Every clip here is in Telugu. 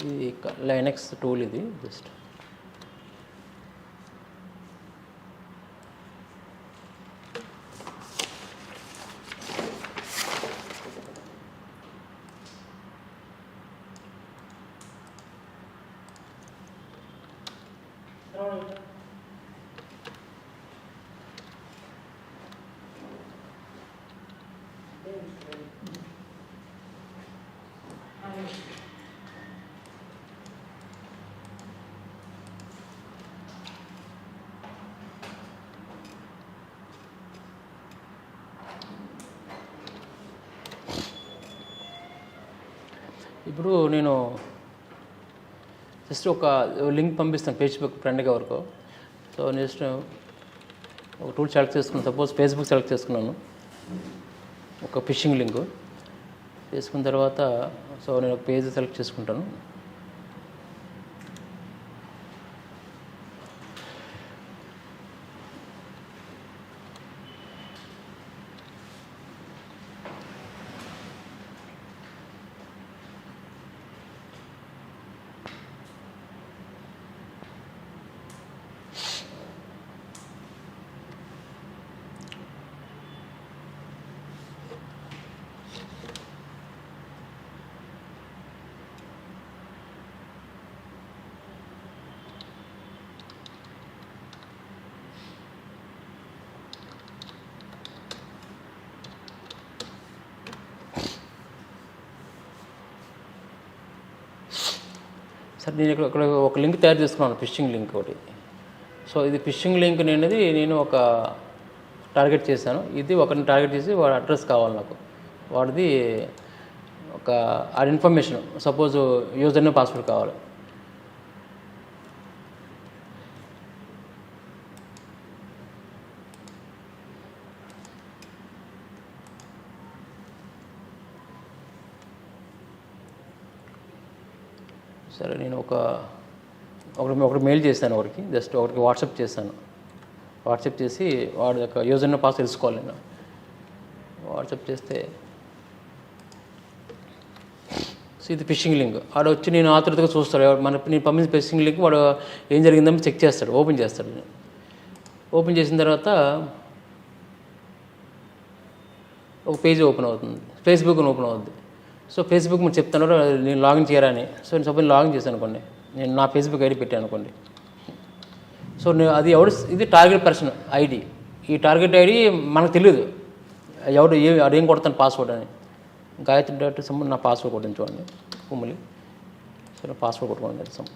ఇది లైనక్స్ టూల్ ఇది జస్ట్. ఇప్పుడు నేను జస్ట్ ఒక లింక్ పంపిస్తాను ఫేస్బుక్ ఫ్రెండ్గా వరకు. సో నెక్స్ట్ ఒక టూల్ సెలెక్ట్ చేసుకున్నాను. సపోజ్ ఫేస్బుక్ సెలెక్ట్ చేసుకున్నాను, ఒక ఫిషింగ్ లింక్ చేసుకున్న తర్వాత సో నేను ఒక పేజ్ సెలెక్ట్ చేసుకుంటాను. సార్ నేను ఇక్కడ ఒక లింక్ తయారు చేసుకున్నాను, ఫిషింగ్ లింక్ ఒకటి. సో ఇది ఫిషింగ్ లింక్ అనేది నేను ఒక టార్గెట్ చేశాను. ఇది ఒకరిని టార్గెట్ చేసి వాడి అడ్రస్ కావాలి నాకు, వాడిది ఒక ఆ information, suppose user name password కావాలి. సరే నేను ఒకటి మెయిల్ చేశాను, ఒకరికి జస్ట్ ఒకరికి వాట్సాప్ చేశాను. వాట్సాప్ చేసి వాడి యొక్క యూజర్ నేమ్ పాస్ తెలుసుకోవాలి. నేను వాట్సాప్ చేస్తే సో ఇది ఫిషింగ్ లింక్. వాడు వచ్చి నేను ఆతృతగా చూస్తాడు, నేను పంపించిన ఫిషింగ్ లింక్ వాడు ఏం జరిగిందని చెక్ చేస్తాడు, ఓపెన్ చేస్తాడు. ఓపెన్ చేసిన తర్వాత ఒక పేజ్ ఓపెన్ అవుతుంది, ఫేస్బుక్ ఓపెన్ అవుతుంది. సో ఫేస్బుక్ మీరు చెప్తాను నేను లాగిన్ చేయాలని. సో నేను సపోజ్ లాగిన్ చేశాను అనుకోండి, నేను నా ఫేస్బుక్ ఐడి పెట్టాను అనుకోండి. సో నేను అది ఇది టార్గెట్ పర్సన్ ఐడి. ఈ టార్గెట్ ఐడి మనకు తెలియదు ఏం కొడతాను పాస్వర్డ్ అని. గాయత్రి డాట్ సమ్ నా పాస్వర్డ్ కొట్టింది చూడండి, కుమ్మలి. సో పాస్వర్డ్ కొట్టుకోండి సమ్.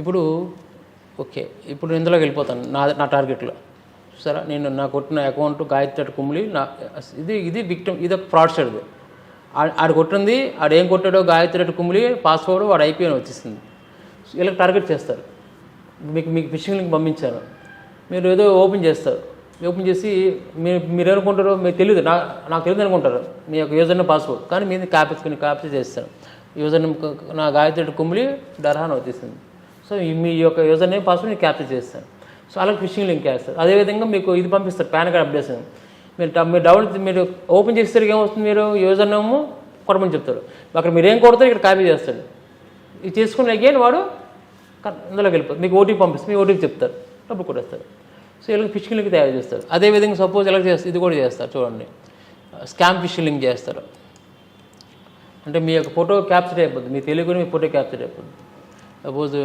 ఇప్పుడు ఓకే, ఇప్పుడు ఇందులోకి వెళ్ళిపోతాను నా టార్గెట్లో. సరే నేను నా కొట్టిన అకౌంట్ గాయత్రి కుమ్మిలి, ఇది విక్టిమ్, ఇది ఒక ఫ్రాడ్స్టర్. ఇది ఆడు కొట్టింది, ఆడు ఏం కొట్టాడో గాయత్రి కుమ్మిలి పాస్వర్డ్ వాడు అయిపోయిన వచ్చేసింది. ఇలా టార్గెట్ చేస్తారు. మీకు ఫిషింగ్ లింక్ పంపించాను, మీరు ఏదో ఓపెన్ చేస్తారు. ఓపెన్ చేసి మీరు ఏమనుకుంటారో మీకు తెలియదు, నాకు తెలియదు అనుకుంటారు మీ యొక్క యూజర్ నేమ్ పాస్వర్డ్. కానీ మీరు క్యాప్చర్ చేస్తాను. యూజర్ నేమ్ నా గాయత్రి కుమ్మిలి డర్హాన్ వచ్చేసింది. సో మీ యొక్క యూజర్ నేమ్ పాస్వర్డ్ నేను క్యాప్చర్ చేస్తాను. సో అలాగే ఫిషింగ్ లింక్ వేస్తారు. అదేవిధంగా మీకు ఇది పంపిస్తారు, పాన్ కార్డ్ అప్డేషన్. మీరు ఓపెన్ చేసేసరికి ఏమవుతుంది, మీరు యూజర్ నేమ్ కొట్టమని చెప్తారు. అక్కడ మీరు ఏం కొడతారు ఇక్కడ కాపీ చేస్తాడు. ఇది చేసుకుని అగైన్ వాడు అందులోకి వెళ్ళిపోతుంది. మీకు ఓటీపీ పంపిస్తారు, మీ ఓటీపీ చెప్తారు, డబ్బులు కొట్టేస్తారు. సో ఇలా ఫిషింగ్ లింక్ తయారు చేస్తారు. అదేవిధంగా సపోజ్ ఎలా చేస్తారు, ఇది కూడా చేస్తారు చూడండి, స్కామ్ ఫిషింగ్ లింక్ చేస్తారు. అంటే మీ యొక్క ఫోటో క్యాప్చర్ అయిపోతుంది, మీ తెలుగుని మీ ఫోటో క్యాప్చర్ అయిపోతుంది. సపోజ్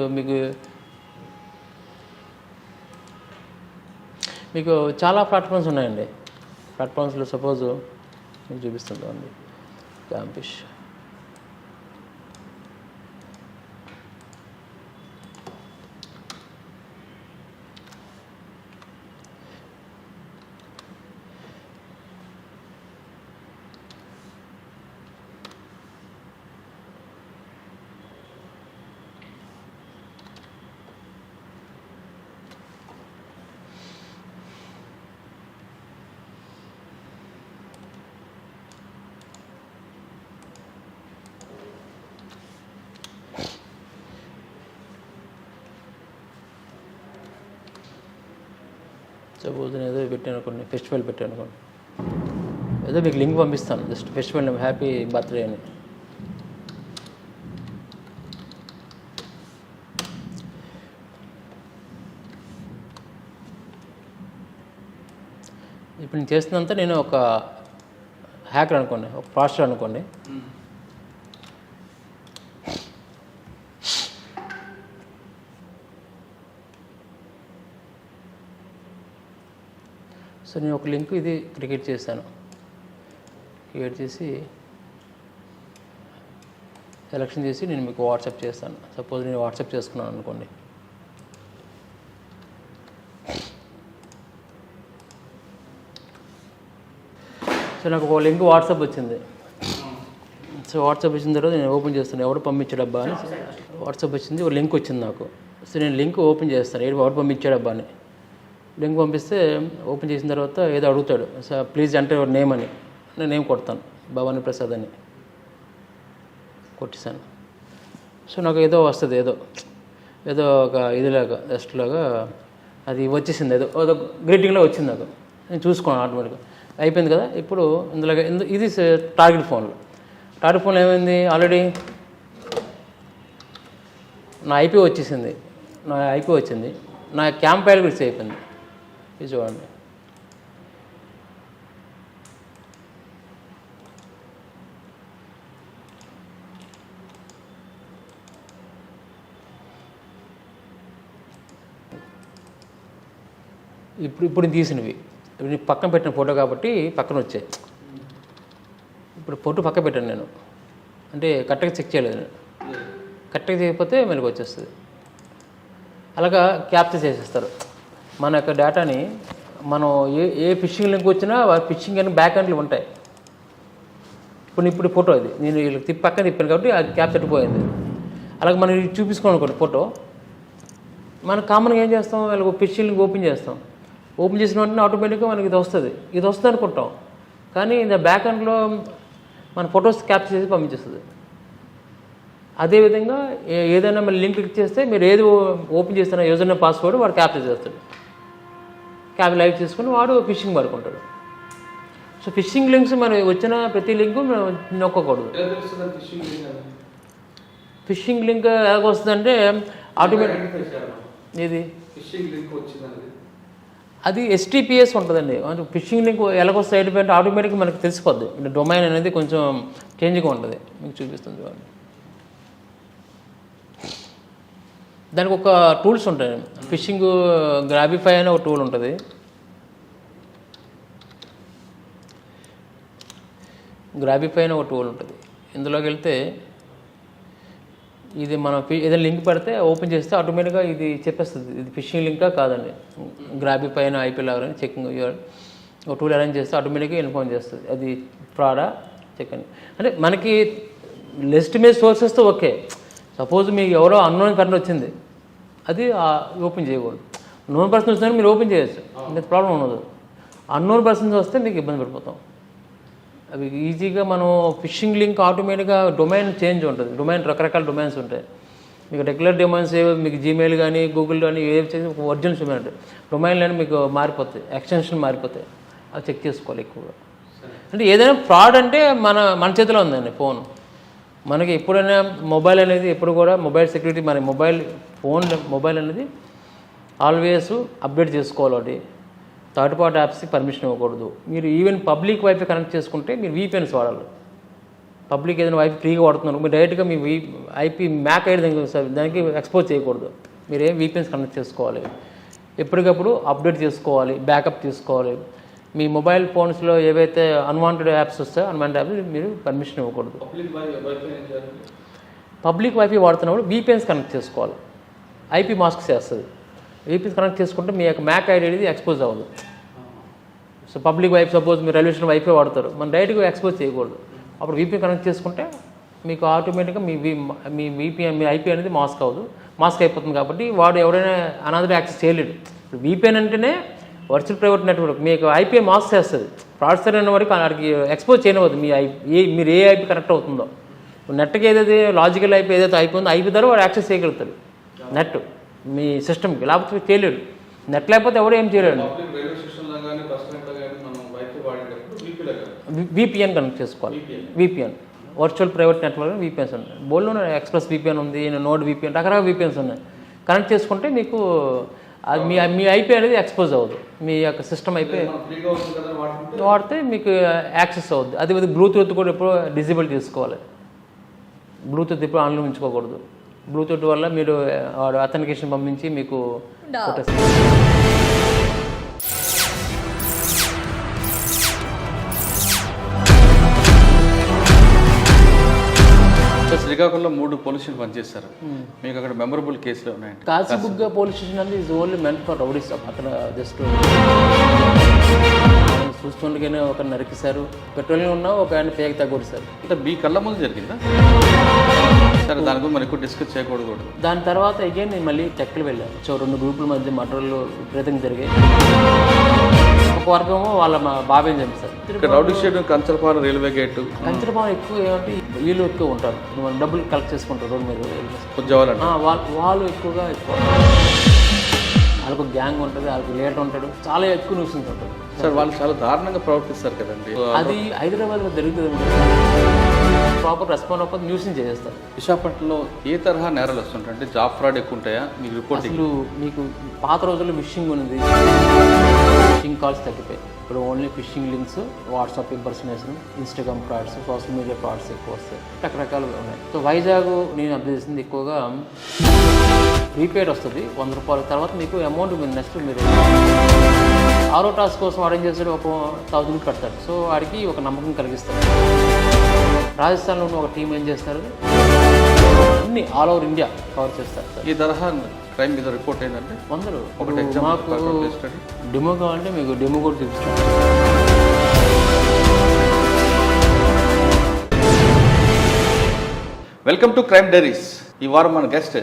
మీకు చాలా ప్లాట్ఫామ్స్ ఉన్నాయండి. ప్లాట్ఫామ్స్లో సపోజ్ మీకు చూపిస్తుందండి క్యాంపిష్. సపోజ్ నేను ఏదో పెట్టాను అనుకోండి, ఫెస్టివల్ పెట్టాను అనుకోండి, ఏదో మీకు లింక్ పంపిస్తాను, జస్ట్ ఫెస్టివల్ హ్యాపీ బర్త్డే అని. ఇప్పుడు నేను చేస్తున్నంత నేను ఒక హ్యాకర్ అనుకోండి, ఒక ఫ్రాస్టర్ అనుకోండి. సో నేను ఒక లింక్ ఇది క్రియేట్ చేశాను, క్రియేట్ చేసి సెలెక్షన్ చేసి నేను మీకు వాట్సాప్ చేస్తాను. సపోజ్ నేను వాట్సాప్ చేసుకున్నాను అనుకోండి. సో నాకు ఒక లింక్ వాట్సాప్ వచ్చింది. సో వాట్సాప్ వచ్చిన తర్వాత నేను ఓపెన్ చేస్తాను, ఎవడు పంపించాడబ్బా అని. వాట్సాప్ వచ్చింది, ఒక లింక్ వచ్చింది నాకు. సో నేను లింక్ ఓపెన్ చేస్తాను, ఎవడు పంపించాడబ్బా అని. లింక్ పంపిస్తే ఓపెన్ చేసిన తర్వాత ఏదో అడుగుతాడు, సో ప్లీజ్ అంటే ఎవరు నేమ్ అని. నేను నేమ్ కొడతాను, భవానీ ప్రసాద్ అని కొట్టేశాను. సో నాకు ఏదో వస్తుంది, ఏదో ఒక ఇదిలాగా జస్ట్ లాగా అది వచ్చేసింది, ఏదో గ్రీటింగ్లో వచ్చింది నాకు. నేను చూసుకోను ఆటోమేటిక్గా, అయిపోయింది కదా. ఇప్పుడు ఇందులో ఇది టార్గెట్ ఫోన్లో ఏమైంది, ఆల్రెడీ నా ఐపీ వచ్చింది, నా క్యాంప్ ఫైల్ కూడా అయిపోయింది. ఇది చూడండి, ఇప్పుడు తీసినవి. ఇప్పుడు పక్కన పెట్టిన ఫోటో కాబట్టి పక్కన వచ్చాయి. ఇప్పుడు ఫోటో పక్క పెట్టాను నేను, అంటే కరెక్ట్గా చెక్ చేయలేదు నేను. కరెక్ట్గా చేయకపోతే మనకు వచ్చేస్తుంది. అలాగా క్యాప్చర్ చేసేస్తారు మన యొక్క డేటాని. మనం ఏ ఫిషింగ్ లింక్ వచ్చినా ఫిషింగ్ అని బ్యాక్ ఎండ్లు ఉంటాయి. ఇప్పుడు ఫోటో అది నేను వీళ్ళకి పక్కన తిప్పాను కాబట్టి అది క్యాప్చర్ పోయింది. అలాగే మనం చూపించుకోనుకోండి ఫోటో, మనం కామన్గా ఏం చేస్తాం, వాళ్ళకి ఫిషింగ్ లింక్ ఓపెన్ చేస్తాం. ఓపెన్ చేసిన వెంటనే ఆటోమేటిక్గా మనకి ఇది వస్తుంది అనుకుంటాం. కానీ ఇది బ్యాక్ ఎండ్లో మన ఫొటోస్ క్యాప్చర్ చేసి పంపించేస్తుంది. అదేవిధంగా ఏదైనా మళ్ళీ లింక్ క్లిక్ చేస్తే మీరు ఏది ఓపెన్ చేస్తున్న యూజర్ నేమ్ పాస్వర్డ్ వాడు క్యాప్చర్ చేస్తాడు. లైవ్ చేసుకుని వాడు ఫిషింగ్ పడుకుంటాడు. సో ఫిషింగ్ లింక్స్ మనం వచ్చిన ప్రతి లింకు నొక్కకూడదు. ఫిషింగ్ లింక్ ఎలాగొస్తుందంటే ఆటోమేటిక్ ఇది అది HTTPS ఉంటుందండి. అంటే ఫిషింగ్ లింక్ ఎలాగొస్తాయి అంటే ఆటోమేటిక్గా మనకు తెలిసిపోద్ది. డొమైన్ అనేది కొంచెం చేంజ్గా ఉంటుంది. మీకు చూపిస్తుంది చూడండి. దానికి ఒక టూల్స్ ఉంటాయి. ఫిషింగ్ గ్రాబిఫై అనే ఒక టూల్ ఉంటుంది. ఇందులోకి వెళ్తే ఇది మనం ఏదైనా లింక్ పెడితే ఓపెన్ చేస్తే ఆటోమేటిక్గా ఇది చెప్పేస్తుంది ఇది ఫిషింగ్ లింకా కాదండి. గ్రాబిఫై అయిన IP లాగా చెకింగ్ ఒక టూల్ అరేంజ్ చేస్తే ఆటోమేటిక్గా ఇన్ఫార్మ్ చేస్తుంది అది ఫ్రాడా చెక్ అని. అంటే మనకి లెజిటిమేట్ సోర్సెస్తో ఓకే. సపోజ్ మీకు ఎవరో అన్నోన్ పర్సన్ వచ్చింది, అది ఓపెన్ చేయకూడదు. నోన్ పర్సన్ వచ్చినా మీరు ఓపెన్ చేయొచ్చు, ఇంత ప్రాబ్లం ఉండదు. అన్నోన్ పర్సన్స్ వస్తే మీకు ఇబ్బంది పడిపోతాం. అవి ఈజీగా మనం ఫిషింగ్ లింక్ ఆటోమేటిక్గా డొమైన్ చేంజ్ ఉంటుంది. రకరకాల డొమైన్స్ ఉంటాయి. మీకు రెగ్యులర్ డొమైన్స్ మీకు జీమెయిల్ కానీ గూగుల్ కానీ ఏవి చేసి ఒరిజినల్ డొమైన్ ఉంటాయి. డొమైన్లని మీకు మారిపోతాయి, ఎక్స్టెన్షన్ మారిపోతాయి. అవి చెక్ చేసుకోవాలి ఎక్కువగా. అంటే ఏదైనా ఫ్రాడ్ అంటే మన చేతిలో ఉందండి ఫోన్. మనకి ఎప్పుడైనా మొబైల్ అనేది ఎప్పుడు కూడా మొబైల్ సెక్యూరిటీ మన మొబైల్ అనేది ఆల్వేస్ అప్డేట్ చేసుకోవాలి. థర్డ్ పార్టీ యాప్స్కి పర్మిషన్ ఇవ్వకూడదు. మీరు ఈవెన్ పబ్లిక్ వైఫై కనెక్ట్ చేసుకుంటే మీరు VPNs వాడాలి. పబ్లిక్ ఏదైనా వైఫై ఫ్రీగా వాడుతున్నారు, మీరు డైరెక్ట్గా మీ IP మ్యాక్ ఐడి దానికి ఎక్స్పోజ్ చేయకూడదు. మీరు VPNs కనెక్ట్ చేసుకోవాలి. ఎప్పటికప్పుడు అప్డేట్ చేసుకోవాలి, బ్యాకప్ తీసుకోవాలి. మీ మొబైల్ ఫోన్స్లో ఏవైతే అన్వాంటెడ్ యాప్స్ వస్తాయో అన్వాంటెడ్ యాప్స్ మీరు పర్మిషన్ ఇవ్వకూడదు. పబ్లిక్ వైఫై వాడుతున్నప్పుడు VPNs కనెక్ట్ చేసుకోవాలి. IP మాస్క్ చేస్తుంది. VPNs కనెక్ట్ చేసుకుంటే మీ యొక్క మ్యాక్ ఐడి అనేది ఎక్స్పోజ్ అవ్వదు. సో పబ్లిక్ వైఫై సపోజ్ మీరు రైల్వే స్టేషన్ వైఫై వాడతారు, మనం డైరెక్ట్గా ఎక్స్పోజ్ చేయకూడదు. అప్పుడు VPN కనెక్ట్ చేసుకుంటే మీకు ఆటోమేటిక్గా మీ VPN మీ IP అనేది మాస్క్ అయిపోతుంది. కాబట్టి వాడు ఎవరైనా అనాథర్ యాక్సెస్ చేయలేడు. ఇప్పుడు VPN అంటేనే వర్చువల్ ప్రైవేట్ నెట్వర్క్. మీకు IP మాస్క్ చేస్తుంది. ఫ్రాడ్స్టర్ అనే వరకు వాడికి ఎక్స్పోజ్ చేయనివ్వదు మీరు ఏ IP కనెక్ట్ అవుతుందో. నెట్కి ఏదైతే లాజికల్ IP ఏదైతే అయిపోయిందో IP ద్వారా వాడు యాక్సెస్ చేయగలుగుతాడు నెట్ మీ సిస్టమ్కి. లేకపోతే చేయలేడు. నెట్ లేకపోతే ఎవరు ఏం చేయలేడు. విపిఎన్ కనెక్ట్ చేసుకోవాలి. VPN virtual private network VPNs ఉన్నాయి. బోల్డ్లో ఎక్స్ప్రెస్ విపిఎన్ ఉంది, నోడ్ విపిఎన్, రకరకాల విపిఎన్స్ ఉన్నాయి. కనెక్ట్ చేసుకుంటే మీకు అది మీ ఐపీ అనేది ఎక్స్పోజ్ అవ్వదు. మీ యొక్క సిస్టమ్ ఐపీ వాడితే మీకు యాక్సెస్ అవుద్ది. అది బ్లూటూత్ కూడా ఎప్పుడు డిజేబుల్ చేసుకోవాలి. బ్లూటూత్ ఎప్పుడు ఆన్లో ఉంచుకోకూడదు. బ్లూటూత్ వల్ల మీరు వాడు అథెంటికేషన్ పంపించి మీకు శ్రీకాకుళంలో 3 పోలీస్ స్టేషన్ పనిచేస్తారు. మీకు అక్కడ మెమరబుల్ కేసులు ఉన్నాయండి. కాశీబుగ్గ పోలీస్ స్టేషన్ అనేది is only meant for rowdies. అక్కడ జస్ట్ చూస్తుండగానే ఒక నరికిసారు, పెట్రోలింగ్ ఉన్నా ఒక ఆయన పేగ తగ్గొడిసారు. అంటే మీ కళ్ళ ముందు జరిగిందా? సరే, దాని గురించి మనం ఎక్కువ డిస్కస్ చేయకూడదు. దాని తర్వాత అగైన్ నేను మళ్ళీ టెక్కలు వెళ్ళాను. సో 2 గ్రూపుల మధ్య మటర్లు విపరీతంగా జరిగాయి. ఒక వర్గము వాళ్ళ మా బాబాయ్ చంపారు. Rowdy state Kancharapalem railway gate. Kancharapalem ఎక్కువ ఏమంటే వీళ్ళు ఎక్కువ ఉంటారు, డబ్బులు కలెక్ట్ చేసుకుంటారు రోడ్డు మీద. వాళ్ళు ఎక్కువ వాళ్ళకు గ్యాంగ్ ఉంటుంది, వాళ్ళకి లీడర్ ఉంటాడు, చాలా ఎక్కువ న్యూసెన్స్ ఉంటుంది. సార్ వాళ్ళు చాలా దారుణంగా ప్రవర్తిస్తారు కదండి. అది హైదరాబాద్లో జరుగుతుంది. ప్రాపర్ రెస్పాండ్ అవ్వకపోతే న్యూసెన్స్ చేసేస్తారు. విశాఖపట్నంలో ఏ తరహా నేరాలు వస్తుంటాయి? అంటే జాబ్ ఫ్రాడ్ ఎక్కువ ఉంటాయా? మీకు రిపోర్ట్ మీకు పాత రోజుల్లో ఫిషింగ్ ఉంది, ఫిషింగ్ కాల్స్ తగ్గిపోయి ఇప్పుడు only phishing links, WhatsApp impersonation, Instagram frauds, social media frauds ఎక్కువ వస్తాయి. రకరకాలుగా ఉన్నాయి. సో వైజాగ్ నేను అబ్జర్వ్ చేసింది ఎక్కువగా ప్రీపేడ్ వస్తుంది 100 రూపాయల తర్వాత మీకు అమౌంట్ మీరు నెక్స్ట్ మీరు ఆరో టాస్క్ కోసం అరేంజ్ చేస్తాడు, ఒక 1000 కడతాడు. సో వాడికి ఒక నమ్మకం కలిగిస్తాడు. రాజస్థాన్లో ఉన్న ఒక టీం ఏం చేస్తారు, అన్ని ఆల్ ఓవర్ ఇండియా కవర్ చేస్తారు. ఈ తరహా క్రైమ్ మీద రిపోర్ట్ ఏంటంటే 100. మాకు డెమో కావాలంటే మీకు డెమో కూడా చూపిస్తాను. Welcome to crime diaries. ఈ వారం మన గెస్ట్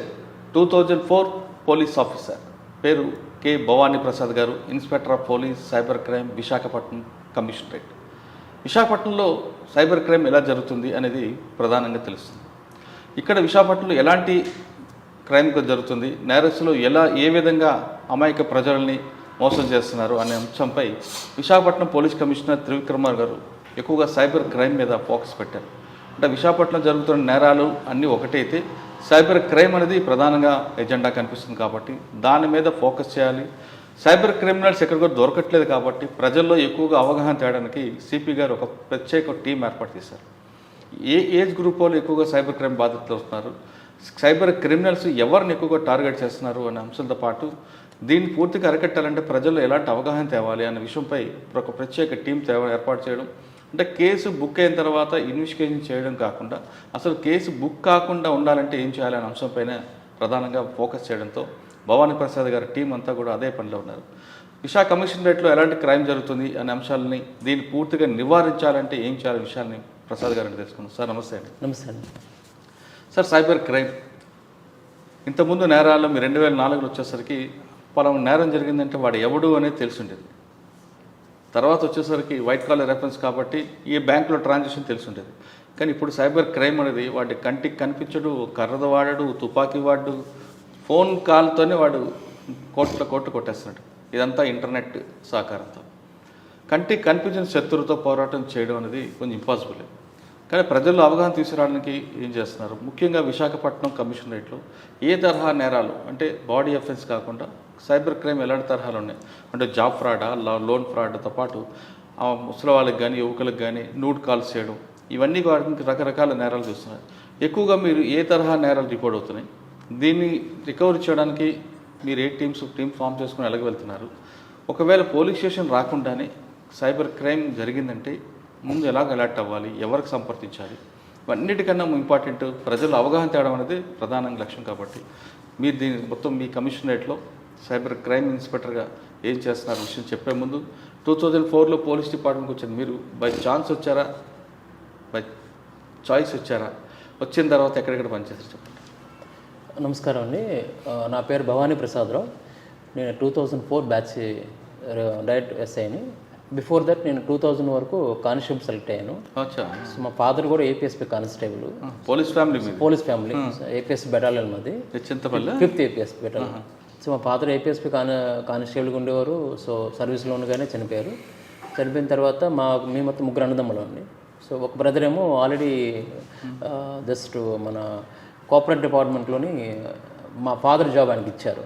2004 పోలీస్ ఆఫీసర్, పేరు కె భవానీ ప్రసాద్ గారు, inspector of police cyber crime Visakhapatnam commissionerate. విశాఖపట్నంలో సైబర్ క్రైమ్ ఎలా జరుగుతుంది అనేది ప్రధానంగా తెలుస్తుంది. ఇక్కడ విశాఖపట్నంలో ఎలాంటి క్రైమ్ జరుగుతుంది, నేరస్తులు ఏ విధంగా అమాయక ప్రజల్ని మోసం చేస్తున్నారు అనే అంశంపై విశాఖపట్నం పోలీస్ కమిషనర్ త్రివిక్రమ గారు ఎక్కువగా సైబర్ క్రైమ్ మీద ఫోకస్ పెట్టారు. అంటే విశాఖపట్నం జరుగుతున్న నేరాలు అన్నీ ఒకటైతే సైబర్ క్రైమ్ అనేది ప్రధానంగా ఎజెండా కనిపిస్తుంది కాబట్టి దాని మీద ఫోకస్ చేయాలి. సైబర్ క్రిమినల్స్ ఎక్కడ కూడా దొరకట్లేదు కాబట్టి ప్రజల్లో ఎక్కువగా అవగాహన తేయడానికి సిపి గారు ఒక ప్రత్యేక టీం ఏర్పాటు చేశారు. ఏ ఏజ్ గ్రూప్ వాళ్ళు ఎక్కువగా సైబర్ క్రైమ్ బాధితులు వస్తున్నారు, సైబర్ క్రిమినల్స్ ఎవరిని ఎక్కువగా టార్గెట్ చేస్తున్నారు అనే అంశంతో పాటు దీన్ని పూర్తిగా అరికట్టాలంటే ప్రజల్లో ఎలాంటి అవగాహన తేవాలి అనే విషయంపై ఒక ప్రత్యేక టీం ఏర్పాటు చేయడం. అంటే కేసు బుక్ అయిన తర్వాత ఇన్వెస్టిగేషన్ చేయడం కాకుండా అసలు కేసు బుక్ కాకుండా ఉండాలంటే ఏం చేయాలనే అంశంపైన ప్రధానంగా ఫోకస్ చేయడంతో భవానీ ప్రసాద్ గారి టీం అంతా కూడా అదే పనిలో ఉన్నారు. విశాఖ కమిషనరేట్లో ఎలాంటి క్రైమ్ జరుగుతుంది అనే అంశాలని దీన్ని పూర్తిగా నివారించాలంటే ఏం చేయాలి విషయాన్ని ప్రసాద్ గారిని తెలుసుకున్నాం. సార్ నమస్తే అండి. నమస్తే అండి. సార్ సైబర్ క్రైమ్ ఇంతకుముందు నేరాల్లో మీరు 2004లో వచ్చేసరికి పలానా నేరం జరిగిందంటే వాడు ఎవడు అనేది తెలిసిండేది. తర్వాత వచ్చేసరికి వైట్ కాలర్ రెఫరెన్స్ కాబట్టి ఈ బ్యాంకులో ట్రాన్సాక్షన్ తెలిసిండేది. కానీ ఇప్పుడు సైబర్ క్రైమ్ అనేది వాడి కంటికి కనిపించడు, కర్రద వాడడు, తుపాకీ వాడు, ఫోన్ కాల్తోనే వాడు కోట్లు కొట్టేస్తున్నాడు. ఇదంతా ఇంటర్నెట్ సహకారంతో. కంటికి కనిపించిన శత్రువుతో పోరాటం చేయడం అనేది కొంచెం ఇంపాసిబుల్. కానీ ప్రజల్లో అవగాహన తీసుకురావడానికి ఏం చేస్తున్నారు? ముఖ్యంగా విశాఖపట్నం కమిషనరేట్లో ఏ తరహా నేరాలు అంటే బాడీ అఫెన్స్ కాకుండా సైబర్ క్రైమ్ ఎలాంటి తరహాలు ఉన్నాయి అంటే జాబ్ ఫ్రాడా, లోన్ ఫ్రాడ్తో పాటు ముసలి వాళ్ళకి కానీ యువకులకు కానీ నూడ్ కాల్స్ చేయడం, ఇవన్నీ వాటికి రకరకాల నేరాలు చూస్తున్నారు. ఎక్కువగా మీరు ఏ తరహా నేరాలు రిపోర్ట్ అవుతున్నాయి, దీన్ని రికవరీ చేయడానికి మీరు ఏ టీం ఫామ్ చేసుకుని ఎలాగ వెళ్తున్నారు? ఒకవేళ పోలీస్ స్టేషన్ రాకుండానే సైబర్ క్రైమ్ జరిగిందంటే ముందు ఎలాగ అలర్ట్ అవ్వాలి, ఎవరికి సంప్రదించాలి, ఇవన్నిటికన్నా ఇంపార్టెంట్ ప్రజలు అవగాహన తేవడం అనేది ప్రధానంగా లక్ష్యం. కాబట్టి మీరు దీని మొత్తం మీ కమిషనరేట్లో సైబర్ క్రైమ్ ఇన్స్పెక్టర్గా ఏం చేస్తున్నారు విషయం చెప్పే ముందు 2004లో పోలీస్ డిపార్ట్మెంట్కి వచ్చింది. మీరు బై ఛాన్స్ వచ్చారా, బై చాయిస్ వచ్చారా, వచ్చిన తర్వాత ఎక్కడెక్కడ పనిచేస్తారు చెప్పండి. నమస్కారం అండి. నా పేరు భవానీ ప్రసాదరావు. నేను 2004 బ్యాచ్ డైరెక్ట్ ఎస్ఐని. బిఫోర్ దట్ నేను 2000 వరకు కానిస్టేబుల్ సెలెక్ట్ అయ్యాను. సో మా ఫాదర్ కూడా APSP constable, police family APS battalion మాది, 5th ఏపీఎస్ బెటాలియన్. సో మా ఫాదర్ ఏపీఎస్పీ కానిస్టేబుల్గా ఉండేవారు. సో సర్వీస్లో ఉండగానే చనిపోయారు. చనిపోయిన తర్వాత మీ మొత్తం ముగ్గురు అన్నదమ్ములు అండి. సో ఒక బ్రదర్ ఏమో ఆల్రెడీ జస్ట్ మన కోఆపరేట్ డిపార్ట్మెంట్లోని మా ఫాదర్ జాబ్ ఆయనకి ఇచ్చారు.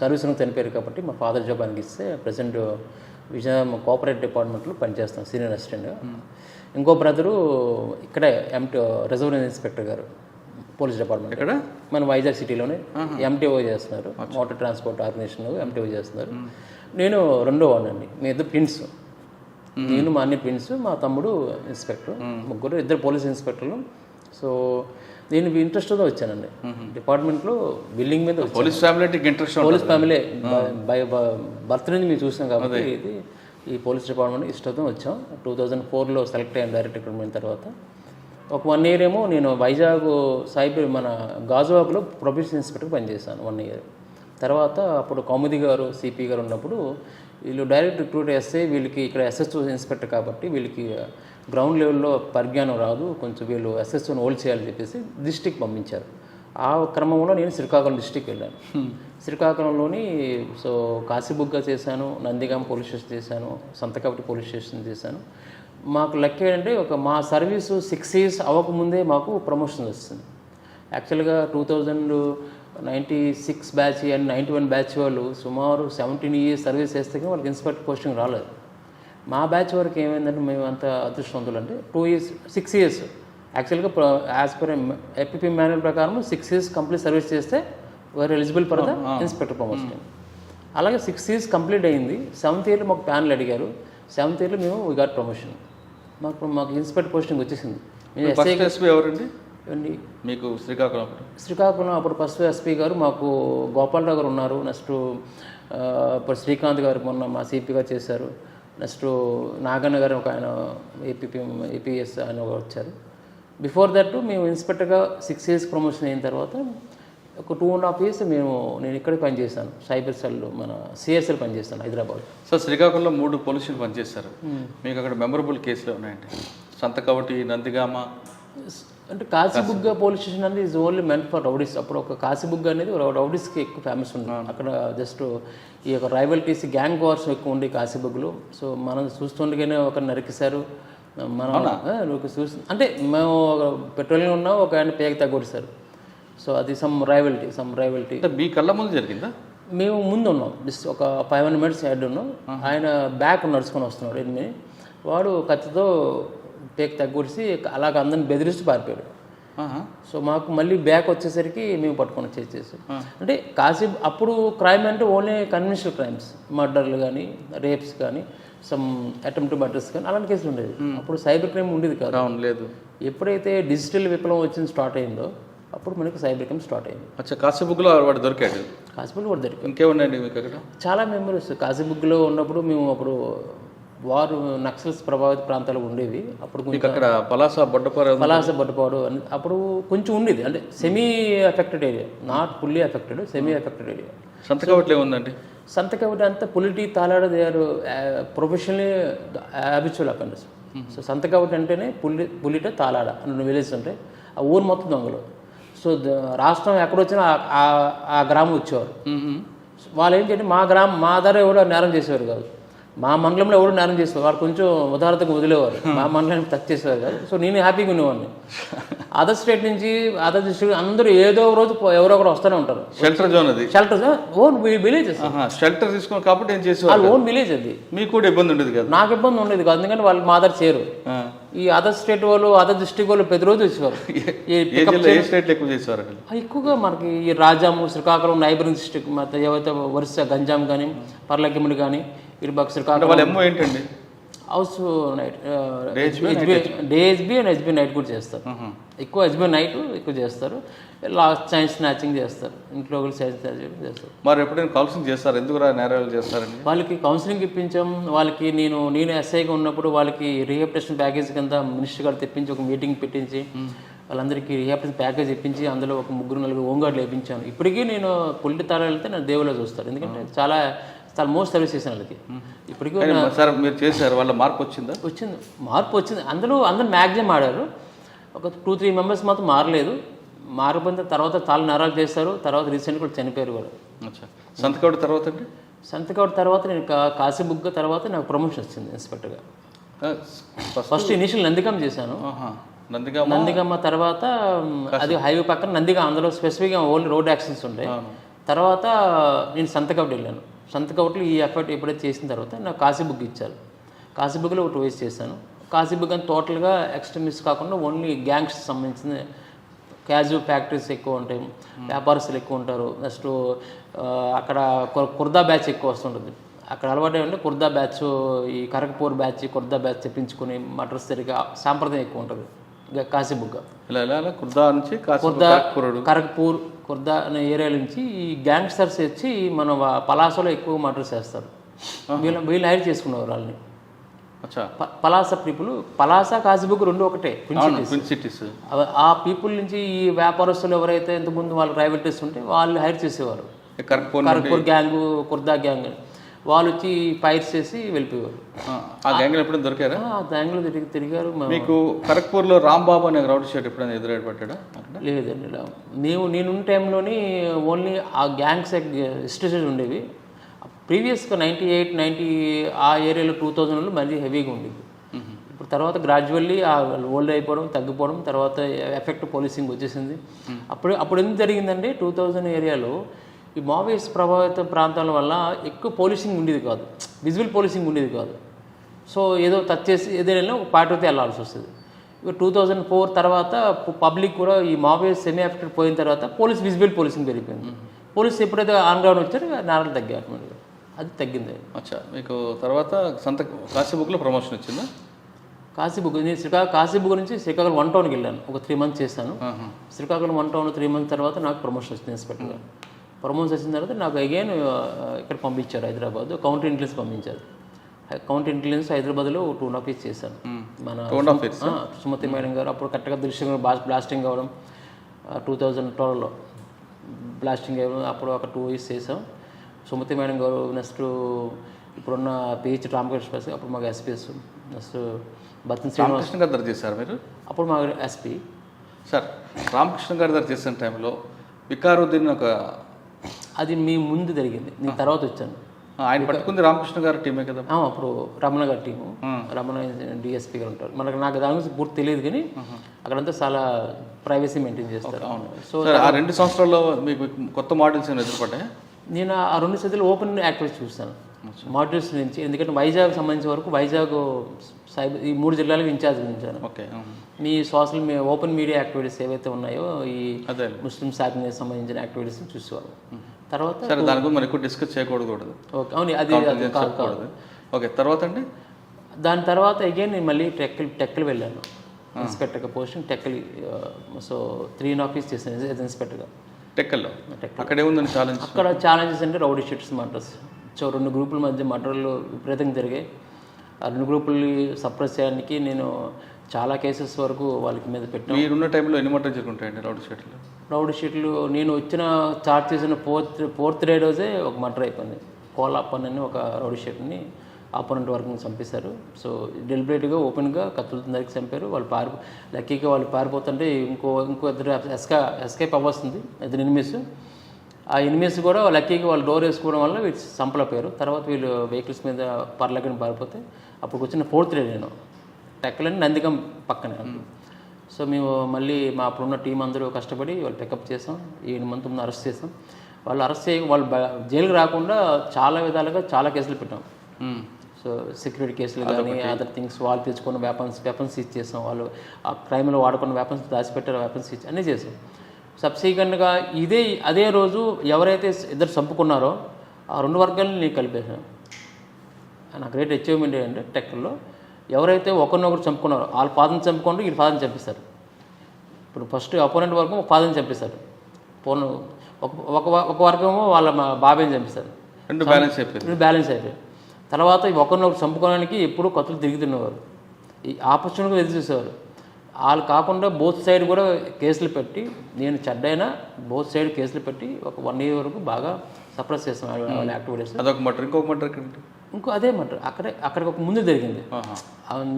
సర్వీస్లో చనిపోయారు కాబట్టి మా ఫాదర్ జాబ్ ఆయనకి ఇస్తే ప్రజెంట్ విజయనగరం కోఆపరేట్ డిపార్ట్మెంట్లో పనిచేస్తాం సీనియర్ అసిస్టెంట్గా. ఇంకో బ్రదరు ఇక్కడే రిజర్వ్ ఇన్స్పెక్టర్ గారు పోలీస్ డిపార్ట్మెంట్ ఇక్కడ మన వైజాగ్ సిటీలోనే ఎంటీఓ చేస్తున్నారు, మోటార్ ట్రాన్స్పోర్ట్ ఆర్గనైజేషన్ ఎంటీఓ చేస్తున్నారు. నేను రెండో వాడినండి. మీ ఇద్దరు ట్విన్స్, నేను మా అన్ని ట్విన్స్, మా తమ్ముడు ఇన్స్పెక్టర్, ముగ్గురు ఇద్దరు పోలీస్ ఇన్స్పెక్టర్లు. సో నేను ఇంట్రెస్ట్తో వచ్చానండి డిపార్ట్మెంట్లో బిల్డింగ్ మీద. Police family interest, police family by birth నుంచి మీరు చూసాం కాబట్టి ఇది ఈ పోలీస్ డిపార్ట్మెంట్ ఇష్టంతో వచ్చాం. 2004లో సెలెక్ట్ అయ్యాను డైరెక్ట్ రిక్రూట్మెంట్ తర్వాత. ఒక 1 ఇయర్ ఏమో నేను వైజాగ్ సైబర్ మన గాజువాక్లో ప్రొఫెషనల్ ఇన్స్పెక్టర్ పనిచేశాను 1 ఇయర్. తర్వాత అప్పుడు కౌముది గారు సిపి గారు ఉన్నప్పుడు వీళ్ళు డైరెక్ట్ రిక్రూట్ చేస్తే వీళ్ళకి ఇక్కడ ఎస్ఎస్ఓ ఇన్స్పెక్టర్ కాబట్టి వీళ్ళకి గ్రౌండ్ లెవెల్లో పరిజ్ఞానం రాదు, కొంచెం వీళ్ళు ఎస్ఎస్ఓని హోల్డ్ చేయాలని చెప్పేసి డిస్టిక్ పంపించారు. ఆ క్రమంలో నేను శ్రీకాకుళం డిస్టిక్ వెళ్ళాను. శ్రీకాకుళంలోని సో కాశీబుగ్గ చేశాను, నందిగామ పోలీస్ స్టేషన్ చేశాను, సంతకపటి పోలీస్ స్టేషన్ చేశాను. మాకు లెక్క ఏంటంటే మా సర్వీసు 6 ఇయర్స్ అవ్వకముందే మాకు ప్రమోషన్ వస్తుంది. యాక్చువల్గా 2096 బ్యాచ్ అండ్ 91 బ్యాచ్ వాళ్ళు సుమారు 17 ఇయర్స్ సర్వీస్ చేస్తే కానీ వాళ్ళకి ఇన్స్పెక్టర్ పోస్టింగ్ రాలేదు. మా బ్యాచ్ వరకు ఏమైందంటే మేము అంత అదృష్టవంతులు అంటే 6 ఇయర్స్ యాక్చువల్గా యాజ్ పర్ ఏపీపీ మాన్యువల్ ప్రకారం 6 ఇయర్స్ కంప్లీట్ సర్వీస్ చేస్తే were eligible for the inspector promotion. అలాగే 6 ఇయర్స్ కంప్లీట్ అయింది. 7th ఇయర్లో మాకు ప్యానల్ అడిగారు. 7th ఇయర్లో మేము వీ గాట్ ప్రమోషన్. మాకు ఇన్స్పెక్టర్ పోస్టింగ్ వచ్చేసింది. మేము ఎస్పీ ఎవరండి మీకు శ్రీకాకుళం అప్పుడు ఫస్ట్ ఎస్పీ గారు మాకు గోపాలరావు గారు ఉన్నారు. నెక్స్ట్ ఇప్పుడు శ్రీకాంత్ గారు మొన్న మా సిపిగా చేశారు. నెక్స్ట్ నాగన్న గారు ఒక ఆయన ఏపీఎస్ ఆయన వచ్చారు. బిఫోర్ దట్ మేము ఇన్స్పెక్టర్గా 6 ఇయర్స్ ప్రమోషన్ అయిన తర్వాత ఒక 2.5 ఇయర్స్ నేను ఇక్కడే పనిచేశాను. సైబర్ సెల్ మన సిఎస్ఎల్ పనిచేస్తాను హైదరాబాద్. సార్ శ్రీకాకుళంలో 3 పోలీస్ స్టేషన్ పనిచేస్తారు. మీకు అక్కడ మెమరబుల్ కేసులు ఉన్నాయండి? సంతకవటి, నందిగామ, అంటే కాశీబుగ్గ పోలీస్ స్టేషన్ అనేది is only meant for rowdies. అప్పుడు ఒక కాశీబుగ్గ అనేది రౌడీస్కి ఎక్కువ ఫేమస్ ఉంది. అక్కడ జస్ట్ ఈ యొక్క రైవల్టీస్ గ్యాంగ్ వార్స్ ఎక్కువ ఉండే కాశీబుగ్గలో. సో మనం చూస్తుండగానే ఒక నరికేశారు. మనం అంటే మేము పెట్రోలింగ్ ఉన్నాం, ఒక ఆయన పేగ తగ్గొడిశారు. సో అది సమ్ రైవల్టీ మీ కళ్ళ ముందు జరిగిందా? మేము ముందు ఉన్నాం, జస్ట్ ఒక 500 minutes హెడ్ ఉన్నాం. ఆయన బ్యాక్ నడుచుకొని వస్తున్నాడు ఎనిమిది. వాడు కత్తితో పేక తగ్గొడిసి అలాగ అందరిని బెదిరిస్తూ పారిపోయాడు. సో మాకు మళ్ళీ బ్యాక్ వచ్చేసరికి మేము పట్టుకొని వచ్చేసి అంటే అప్పుడు క్రైమ్ అంటే ఓన్లీ కన్వెన్షనల్ క్రైమ్స్, మర్డర్లు కానీ, రేప్స్ కానీ, సమ్ అటెంప్ట్ మర్డర్స్ కానీ అలాంటి కేసులు ఉండేది. అప్పుడు సైబర్ క్రైమ్ ఉండేది కాదు. లేదు. ఎప్పుడైతే డిజిటల్ విప్లవం వచ్చింది స్టార్ట్ అయిందో అప్పుడు మనకి సైబర్ క్రైమ్ స్టార్ట్ అయింది. అచ్చా, కాశీబుగ్లో వాడు దొరికాడు. కాశీబుగ్లో వాడు దొరికాడు. ఇంకేమున్నాయండి మీకు అక్కడ? చాలా మెమరీస్. కాశీబుగ్లో ఉన్నప్పుడు మేము అప్పుడు వారు నక్సల్స్ ప్రభావిత ప్రాంతాలు ఉండేవి. అప్పుడు అక్కడ పలాస బొడ్డపాడు అప్పుడు కొంచెం ఉండేది, అంటే semi affected area, not fully affected, semi affected area. సంతకవట్లో ఏముందండి? సంతకవటి అంతా పులిటీ తాలాడ, they are professionally habitual offenders. So Santhakaviti అంటేనే పులిట తాలాడ అన్న విలేజ్ ఉంటాయి. ఆ ఊరు మొత్తం దొంగలు. సో రాష్ట్రం ఎక్కడొచ్చినా ఆ గ్రామం వచ్చేవారు. వాళ్ళు ఏంటంటే మా ధర ఎవడో నేరం చేసేవారు కాదు, మా మండలంలో ఎవరు నేరం చేసేవారు. వాడు కొంచెం ఉదాహరణకు వదిలేవారు, మా మండలానికి టచ్ చేసేవారు కాదు. సో నేను హ్యాపీగా ఉండేవాడిని. అదర్ స్టేట్ నుంచి, అదర్ డిస్ట్రిక్ట్ అందరూ ఏదో రోజు ఎవరో ఒకరు వస్తూనే ఉంటారు. షెల్టర్ జోన్ అది. Shelter zone own villages. Shelter తీసుకుని కాబట్టి ఏం చేసేవారు? వాళ్ళు ఓన్ విలేజ్ అది. మీకు కూడా ఇబ్బంది ఉండేది కదా? నాకు ఇబ్బంది ఉండేది కాదు, ఎందుకంటే వాళ్ళు మా దగ్గర చేరు. ఈ అదర్ స్టేట్ వాళ్ళు, అదర్ డిస్ట్రిక్ట్ వాళ్ళు ప్రతిరోజు వచ్చేవారు. ఎక్కువ చేసేవారు? ఎక్కువగా మనకి ఈ రాజాము, శ్రీకాకుళం నైబరింగ్ డిస్ట్రిక్ట్ ఏవైతే వరుస గంజాం కానీ, పర్లకిముడి కానీ, ఇరుబాక్ శ్రీకాకుళం. వాళ్ళ ఎమ్మో ఏంటండి? House night, day HB and HB night కూడా చేస్తారు. ఎక్కువ హెచ్బి నైట్ ఎక్కువ చేస్తారు. లాస్ట్ చైన్ స్నాచింగ్ చేస్తారు, ఇంట్లో చైన్ స్నాచింగ్ చేస్తారు. మరి ఎప్పుడైనా కౌన్సిలింగ్ చేస్తారు? ఎందుకు నేరాలు చేస్తారండి? వాళ్ళకి కౌన్సిలింగ్ ఇప్పించాం. వాళ్ళకి నేను ఎస్ఐగా ఉన్నప్పుడు వాళ్ళకి రీహాబిలిటేషన్ ప్యాకేజ్ కింద మినిస్టర్ గారు తెప్పించి ఒక మీటింగ్ పెట్టించి వాళ్ళందరికీ రీహాబిలిటేషన్ ప్యాకేజ్ ఇప్పించి అందులో ఒక 3-4 హోంగార్డులు వేయించాను. ఇప్పటికీ నేను పొలిటి తాళాలు వెళ్తే నేను దేవుళ్ళ చూస్తాను, ఎందుకంటే చాలా మోస్ట్ సర్వీస్ చేసిన వాళ్ళకి. ఇప్పటికీ సార్ మీరు చేశారు, వాళ్ళ మార్పు వచ్చిందా? వచ్చింది, మార్పు వచ్చింది. అందరూ మ్యాక్సిమం ఆడారు. ఒక 2-3 మెంబర్స్ మాత్రం మారలేదు. మారిపోయిన తర్వాత చాలా నేరాలు చేస్తారు. తర్వాత రీసెంట్ కూడా చనిపోయారు కూడా. సంతకవటి తర్వాత అండి? సంతకౌట్ తర్వాత నేను కాశీబుగ్గ తర్వాత నాకు ప్రమోషన్ వచ్చింది ఇన్స్పెక్టర్గా. ఫస్ట్ ఇనిషియల్ నందిగామ చేశాను. నందిగామ తర్వాత అది హైవే పక్కన నందిగామ, అందులో స్పెసిఫిక్గా ఓన్లీ రోడ్ యాక్సిడెంట్స్ ఉంటాయి. తర్వాత నేను సంతకౌట్ వెళ్ళాను. సంతకౌట్లో ఈ ఎఫర్ట్ ఎప్పుడైతే చేసిన తర్వాత నాకు కాశీబుగ్గ ఇచ్చారు. కాశీబుగ్గలో ఒక 2 years చేశాను. కాశీబుగ్గ టోటల్గా ఎక్స్ట్రీమిస్ట్ కాకుండా ఓన్లీ గ్యాంగ్స్ సంబంధించిన క్యాజువల్ ఫ్యాక్టరీస్ ఎక్కువ ఉంటాయి, వ్యాపారస్తులు ఎక్కువ ఉంటారు. నెక్స్ట్ అక్కడ కుర్దా బ్యాచ్ ఎక్కువ వస్తుంటుంది. అక్కడ అలవాటు ఏంటంటే కుర్దా బ్యాచ్, ఈ కరకపూర్ బ్యాచ్, కుర్దా బ్యాచ్ తెప్పించుకుని మటర్స్ తిరిగి సాంప్రదాయం ఎక్కువ ఉంటుంది కాశీబుగ్గ. కుర్దా నుంచి కుర్దా, కరకపూర్, కుర్దా అనే ఏరియా నుంచి ఈ గ్యాంగ్స్టర్స్ వచ్చి మన పలాసలో ఎక్కువ మటర్స్ చేస్తారు. వీళ్ళు హైర్ చేసుకున్నారు వాళ్ళని. పలాస పీపుల్, పలాస కాశీబుగ్గ 2 ఒకటే, ట్విన్ సిటీస్. ఆ పీపుల్ నుంచి ఈ వ్యాపారస్తులు ఎవరైతే ఇంతకుముందు వాళ్ళు రైవల్టీస్ ఉంటే వాళ్ళు హైర్ చేసేవారు. కరక్పూర్ గ్యాంగ్, కుర్దా గ్యాంగ్ వాళ్ళు వచ్చి ఫైర్స్ చేసి వెళ్ళిపోయేవారు. ఆ గ్యాంగ్లో ఎప్పుడైనా దొరికారా? ఆ గ్యాంగ్లో తిరిగారు. మీకు కరక్పూర్లో రాంబాబు అనే రౌడీ షీట్ ఎప్పుడైనా ఎదురుపడ్డా? లేదండి. నేనున్న టైంలోని ఓన్లీ ఆ గ్యాంగ్స్ ఇన్స్టిట్యూషన్స్ ఉండేవి. ప్రీవియస్గా 98, 90 ఆ ఏరియాలో 2000లో మళ్ళీ హెవీగా ఉండేది. ఇప్పుడు తర్వాత గ్రాడ్యువల్లీ ఓల్డ్ అయిపోవడం, తగ్గిపోవడం, తర్వాత ఎఫెక్ట్ పోలీసింగ్ వచ్చేసింది. అప్పుడు ఎందుకు జరిగిందంటే 2000 ఏరియాలో ఈ మావోయిస్ట్ ప్రభావిత ప్రాంతాల వల్ల ఎక్కువ పోలీసింగ్ ఉండేది కాదు, విజువల్ పోలీసింగ్ ఉండేది కాదు. సో ఏదో టచ్ చేసి ఏదైనా ఒక పార్టీతో వెళ్ళాల్సి వస్తుంది. ఇక 2004 తర్వాత పబ్లిక్ కూడా ఈ మావోయిస్ట్ సెమీ ఎఫెక్టెడ్ పోయిన తర్వాత విజువల్ పోలీసింగ్ పెరిగిపోయింది. పోలీసు ఎప్పుడైతే ఆన్ గ్రౌండ్ వచ్చారో నేరాలు తగ్గారు, అది తగ్గింది. అచ్చా, మీకు తర్వాత కాశీబుగ్లో ప్రమోషన్ వచ్చిందా? కాశీబుగ్గ, నేను కాశీబుగ్గ నుంచి శ్రీకాకుళం 1 townకి వెళ్ళాను. ఒక 3 months చేశాను. శ్రీకాకుళం 1 town 3 months తర్వాత నాకు ప్రమోషన్ వచ్చింది ఇన్స్పెక్టర్గా. ప్రమోషన్ వచ్చిన తర్వాత నాకు అగైన్ ఇక్కడ పంపించారు, హైదరాబాద్ కౌంటర్ ఇంటెలిజెన్స్ పంపించారు. కౌంటర్ ఇంటెలిజెన్స్ హైదరాబాద్లో 2.5 years చేశాను. మన సుమతి మేడం గారు అప్పుడు కరెక్ట్గా దృశ్యంగా బ్లాస్టింగ్ అవ్వడం, 2012లో బ్లాస్టింగ్ అవ్వడం, అప్పుడు ఒక 2 years చేసాం. సుమతి మేడం గారు, నెక్స్ట్ ఇప్పుడున్న పిహెచ్ రామకృష్ణ, అప్పుడు మాకు ఎస్పీఎస్, నెక్స్ట్ బతిన్ శ్రీనివాస గారి దగ్గర చేశారు మీరు. అప్పుడు మాకు ఎస్పీ సార్ రామకృష్ణ గారి దగ్గర చేసిన టైంలో వికారుద్దీన్ ఒక, అది మీ ముందు జరిగింది, నేను తర్వాత వచ్చాను. ఆయన పట్టుకుంది రామకృష్ణ గారి టీమే కదా? అప్పుడు రమణ గారి టీము, రమణ డిఎస్పీ గారు ఉంటారు. నాకు దాని గురించి పూర్తి తెలియదు, కానీ అక్కడంతా చాలా ప్రైవసీ మెయింటైన్ చేస్తారు. సో ఆ 2 సంవత్సరాల్లో మీకు కొత్త మోడల్స్ ఏమైనా ఎదురుపడ్డాయి? నేను ఆ 2 సంవత్సరాలు ఓపెన్ యాక్టివిటీస్ చూస్తాను మాడ్యూల్స్ నుంచి. ఎందుకంటే వైజాగ్ సంబంధించిన వరకు వైజాగ్ సైబర్ ఈ 3 జిల్లాలకు ఇన్ఛార్జ్ ఉంచాను. మీ ఓపెన్ మీడియా యాక్టివిటీస్ ఏవైతే ఉన్నాయో ఈ ముస్లిం సాకింగ్కి సంబంధించిన యాక్టివిటీస్ చూసేవాళ్ళు. తర్వాత దాని గురించి మనకు డిస్కస్ చేయకూడదు. ఓకే, అవును, అది కాదు. ఓకే, తర్వాత అండి దాని తర్వాత అగైన్ నేను మళ్ళీ టెక్కల్ వెళ్ళాను ఇన్స్పెక్టర్గా, పోస్టింగ్ టెక్కల్. సో 3.5 years చేశాను ఇన్స్పెక్టర్గా టెక్కల్లో. అక్కడ ఏముందని ఛాలెంజ్? అక్కడ ఛాలెంజెస్ అంటే రౌడీ షీట్స్, మర్డర్స్. సో 2 గ్రూపుల మధ్య మర్డర్లు విపరీతంగా జరిగాయి. ఆ 2 గ్రూపుల్ని సప్రెస్ చేయడానికి నేను చాలా కేసెస్ వరకు వాళ్ళకి మీద పెట్టాను. మీరున్న టైంలో ఎన్ని మర్డర్లు జరుగుతుంటాయండి రౌడీ షీట్లు? నేను చార్జ్ చేసిన ఫోర్త్ డే రోజే ఒక మర్డర్ అయిపోయింది. కోలాపన్ అని ఒక రౌడీ షీట్ని ఆపోనెంట్ వరకు చంపేశారు. సో డెలిబరేట్గా ఓపెన్గా కత్తులతో నరికి చంపారు. లక్కీగా వాళ్ళు పారిపోతుంటే ఇంకో 2 ఎస్కేప్ అవ్వాల్సింది, 2 ఎనిమీస్. ఆ ఎనిమీస్ కూడా లక్కీగా వాళ్ళు డోర్ వేసుకోవడం వల్ల వీళ్ళు చంపలేకపోయారు. తర్వాత వీళ్ళు వెహికల్స్ మీద పర్లకని పారిపోతే అప్పుడు వచ్చిన 4th day నేను టెక్కలని నందిగం పక్కనే. సో మేము మళ్ళీ అప్పుడున్న టీం అందరూ కష్టపడి వాళ్ళు పికప్ చేసాం. 7 మంది అరెస్ట్ చేసాం. వాళ్ళు వాళ్ళు జైలుకి రాకుండా చాలా విధాలుగా చాలా కేసులు పెట్టాం. సో సెక్యూరిటీ కేసులు కానీ అదర్ థింగ్స్, వాళ్ళు తెచ్చుకున్న వెపన్స్ ఇచ్చేసాం. వాళ్ళు ఆ క్రైమ్లో వాడుకున్న వెపన్స్ దాచిపెట్టారు, వెపన్స్ ఇచ్చి అన్నీ చేసాం. సబ్సిక్వెంట్గా అదే రోజు ఎవరైతే 2 చంపుకున్నారో ఆ 2 వర్గాలని నేను కలిపేశాను. నా గ్రేట్ అచీవ్మెంట్ ఏంటంటే టెక్కల్లో ఎవరైతే ఒకరినొకరు చంపుకున్నారో వాళ్ళ ఫాదర్ని చంపుకుంటూ వీళ్ళ ఫాదర్ని చంపిస్తారు. ఇప్పుడు ఫస్ట్ అపోనెంట్ వర్గం ఒక ఫాదర్ని చంపిస్తారు, ఒక వర్గము వాళ్ళ బాబాయ్ని చంపిస్తారు. 2 బ్యాలెన్స్ అయిపోయి తర్వాత ఒకరినొకరు చంపుకోవడానికి ఎప్పుడూ కత్తులు తిరుగుతున్నవారు, ఈ ఆపర్చునిటీగా ఎదురు చూసేవారు. వాళ్ళు కాకుండా బోత్ సైడ్ కూడా కేసులు పెట్టి, నేను చెడ్డైనా బోత్ సైడ్ కేసులు పెట్టి ఒక 1 year వరకు బాగా సప్రెస్ చేస్తాం వాళ్ళ యాక్టివిటీస్. అదొక మటర్. ఇంకొక మటర్ ఇంకో అదే మర్డర్ అక్కడికి ఒక ముందు జరిగింది. ఆహా.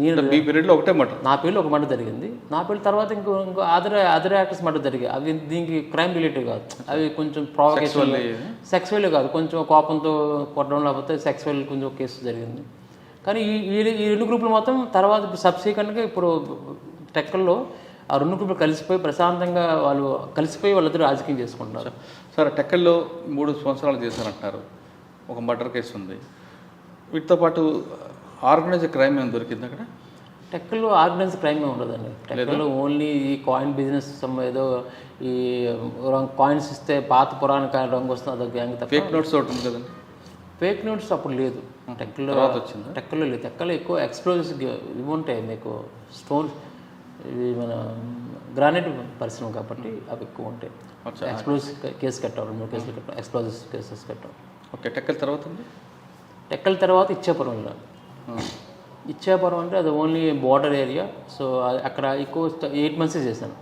నేను మీ పీరియడ్లో ఒకటే మర్డర్. నా పేరులో ఒక మర్డర్ జరిగింది. నా పేరు తర్వాత ఇంకో అదర్ యాక్టర్స్ మర్డర్ జరిగాయి. అవి దీనికి క్రైమ్ రిలేటెడ్ కాదు, అవి కొంచెం ప్రావకేషన్, సెక్సువల్ కాదు, కొంచెం కోపంతో కొట్టడం లేకపోతే సెక్సువల్ కొంచెం కేసు జరిగింది. కానీ ఈ రెండు గ్రూపులు మాత్రం తర్వాత సబ్సిక్వెంట్గా ఇప్పుడు టెక్కల్లో ఆ రెండు గ్రూపులు కలిసిపోయి ప్రశాంతంగా వాళ్ళిద్దరు రాజకీయం చేసుకుంటున్నారు. సార్ టెక్కల్లో 3 సంవత్సరాలు చేశారంటున్నారు, ఒక మర్డర్ కేసు ఉంది. వీటితో పాటు ఆర్గనైజ్డ్ క్రైమ్ ఏమైనా దొరికింది అక్కడ? టెక్కల్లో ఆర్గనైజ్డ్ క్రైమ్ ఉండదండి. టెక్కల్లో ఓన్లీ ఈ కాయిన్ బిజినెస్ ఏదో ఈ కాయిన్స్ ఇస్తే పాత పురాణ రంగు వస్తుంది, అదొక గ్యాంగ్ తప్ప. ఫేక్ నోట్స్ ఒకటి ఉంది కదండి. ఫేక్ నోట్స్ అప్పుడు లేదు టెక్కల్లో. టెక్కల్లో లేదు. టెక్కల్లో ఎక్కువ ఎక్స్ప్లోజివ్స్ ఇవి ఉంటాయి మీకు, స్టోన్స్, ఇవి మన గ్రానైట్ పరిశ్రమ కాబట్టి అవి ఎక్కువ ఉంటాయి. ఎక్స్ప్లోజివ్స్ కేసు కట్టారు, 3 కేసులు కట్టాం, ఎక్స్ప్లోజివ్స్ కేసెస్ కట్టాం. ఓకే. టెక్కల తర్వాత టెక్కల తర్వాత ఇచ్చాపురంలో. ఇచ్చాపురం అంటే అది ఓన్లీ బోర్డర్ ఏరియా. సో అక్కడ ఎక్కువ 8 months చేశాను.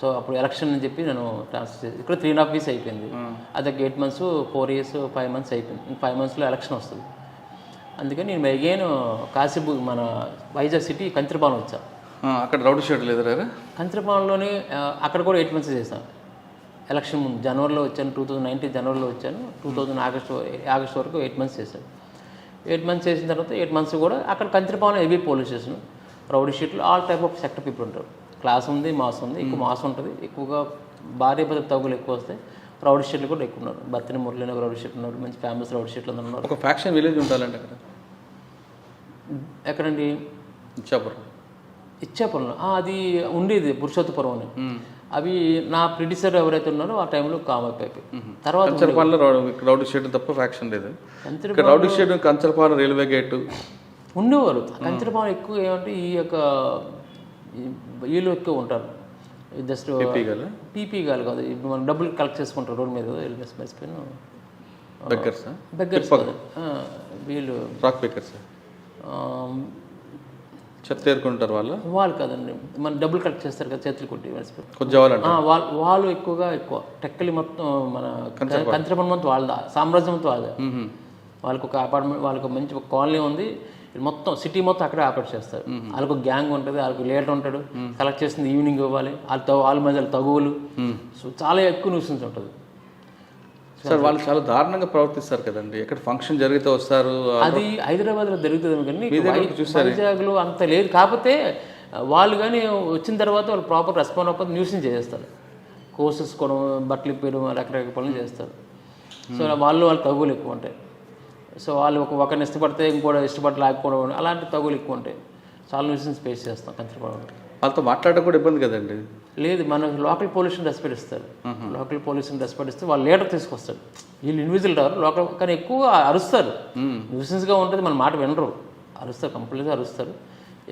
సో అప్పుడు ఎలక్షన్ అని చెప్పి నేను ట్రాన్స్ఫర్ చేసి ఇక్కడ 3.5 years అయిపోయింది. అది 8 months, 4 years, 5 months అయిపోయింది. 5 monthsలో ఎలక్షన్ వస్తుంది. అందుకని నేను అగైన్ కాశీబు మన వైజాగ్ సిటీ కంచరపాలెం వచ్చాను. అక్కడ రౌడీ షీట్ లేదు. కంచరపాలెంలోని అక్కడ కూడా 8 months చేశాను. ఎలక్షన్ ముందు జనవరిలో వచ్చాను, 2019 జనవరిలో వచ్చాను. 2000 ఆగస్టు వరకు 8 months చేశాను. 8 months చేసిన తర్వాత 8 months కూడా అక్కడ Kancharapalem heavy police station, rowdy షీట్లు, all type of sector people ఉంటారు. క్లాస్ ఉంది, మాస్ ఉంది, ఎక్కువ మాస్ ఉంటుంది. ఎక్కువగా భార్య భర్త తగులు ఎక్కువ వస్తాయి. రౌడీ షీట్లు కూడా ఎక్కువ ఉన్నారు. బర్తిని మురళిని రౌడీ షీట్లు ఉన్నారు, మంచి ఫేమస్ రౌడీ షీట్లు ఉన్నారు. ఒక ఫ్యాక్షన్ విలేజ్ ఉండాలండి అక్కడ. ఎక్కడండి? ఇచ్చాపురంలో అది ఉండేది, పురుషోత్తపురం అని. అవి నా ప్రిడిసర్ ఎవరైతే ఉన్నారో ఆ టైంలో కామప్ అయిపోయి తర్వాత రౌడీ షీట్ తప్ప ఫ్యాక్షన్ లేదు. Rowdy sheet Kancharapalem railway gate ఉండేవారు. కంచరపాలెం ఎక్కువ ఏమంటే ఈ యొక్క వీళ్ళు ఎక్కువ ఉంటారు. జస్ట్ పీపీ గాలు కాదు, మనం డబ్బులు కలెక్ట్ చేసుకుంటారు రోడ్ మీద. బెగ్గర్స్ వీళ్ళు రాక్ బెగ్గర్స్ చెత్త ఏరుకుంటారు వాళ్ళు కదండి, మన డబ్బులు కలెక్ట్ చేస్తారు కదా చేతులు కొట్టి. వాళ్ళు ఎక్కువ టెక్కలి మొత్తం మన కంచరపాలెం మొత్తం వాళ్ళదా, సామ్రాజ్యం మొత్తం వాళ్ళదా. వాళ్ళకి ఒక అపార్ట్మెంట్, వాళ్ళకి మంచి ఒక కాలనీ ఉంది, మొత్తం సిటీ మొత్తం అక్కడే ఆపరేట్ చేస్తారు. వాళ్ళకు గ్యాంగ్ ఉంటుంది, వాళ్ళకి లీడర్ ఉంటాడు, కలెక్ట్ చేసింది ఈవినింగ్ ఇవ్వాలి, వాళ్ళ మధ్య తగువులు. సో చాలా ఎక్కువ న్యూసెన్స్ ఉంటుంది. సార్ వాళ్ళు చాలా దారుణంగా ప్రవర్తిస్తారు కదండి. ఎక్కడ ఫంక్షన్ జరిగితే వస్తారు. అది హైదరాబాద్లో జరుగుతుంది కానీ వైజాగ్లో అంత లేదు. కాకపోతే వాళ్ళు కానీ వచ్చిన తర్వాత వాళ్ళు ప్రాపర్ రెస్పాండ్ అవ్వకపోతే న్యూసెన్స్ చేస్తారు. కోర్సెస్ కూడా బట్టలు ఇప్పేయడం, రకరకాల పనులు చేస్తారు. సో వాళ్ళు తగువులు ఎక్కువ ఉంటాయి. సో వాళ్ళు ఒకరిని ఇష్టపడితే ఇంకోటి ఇష్టపడలేకపోవడం, అలాంటి తగులు ఎక్కువ ఉంటాయి. చాలా న్యూసెన్స్ ఫేస్ చేస్తాం కంచరపాలెం. వాళ్ళతో మాట్లాడడం కూడా ఇబ్బంది కదండి. లేదు, మన లోకల్ పోలీసుని రెస్పెక్ట్ ఇస్తారు. లోకల్ పోలీసుని రెస్పెక్ట్ ఇస్తే వాళ్ళు లీడర్ తీసుకొస్తారు. వీళ్ళు ఇండివిజువల్ టారు లోకల్, కానీ ఎక్కువ అరుస్తారు. న్యూసెన్స్గా ఉంటుంది, మన మాట వినరు, అరుస్తారు, కంప్లీట్గా అరుస్తారు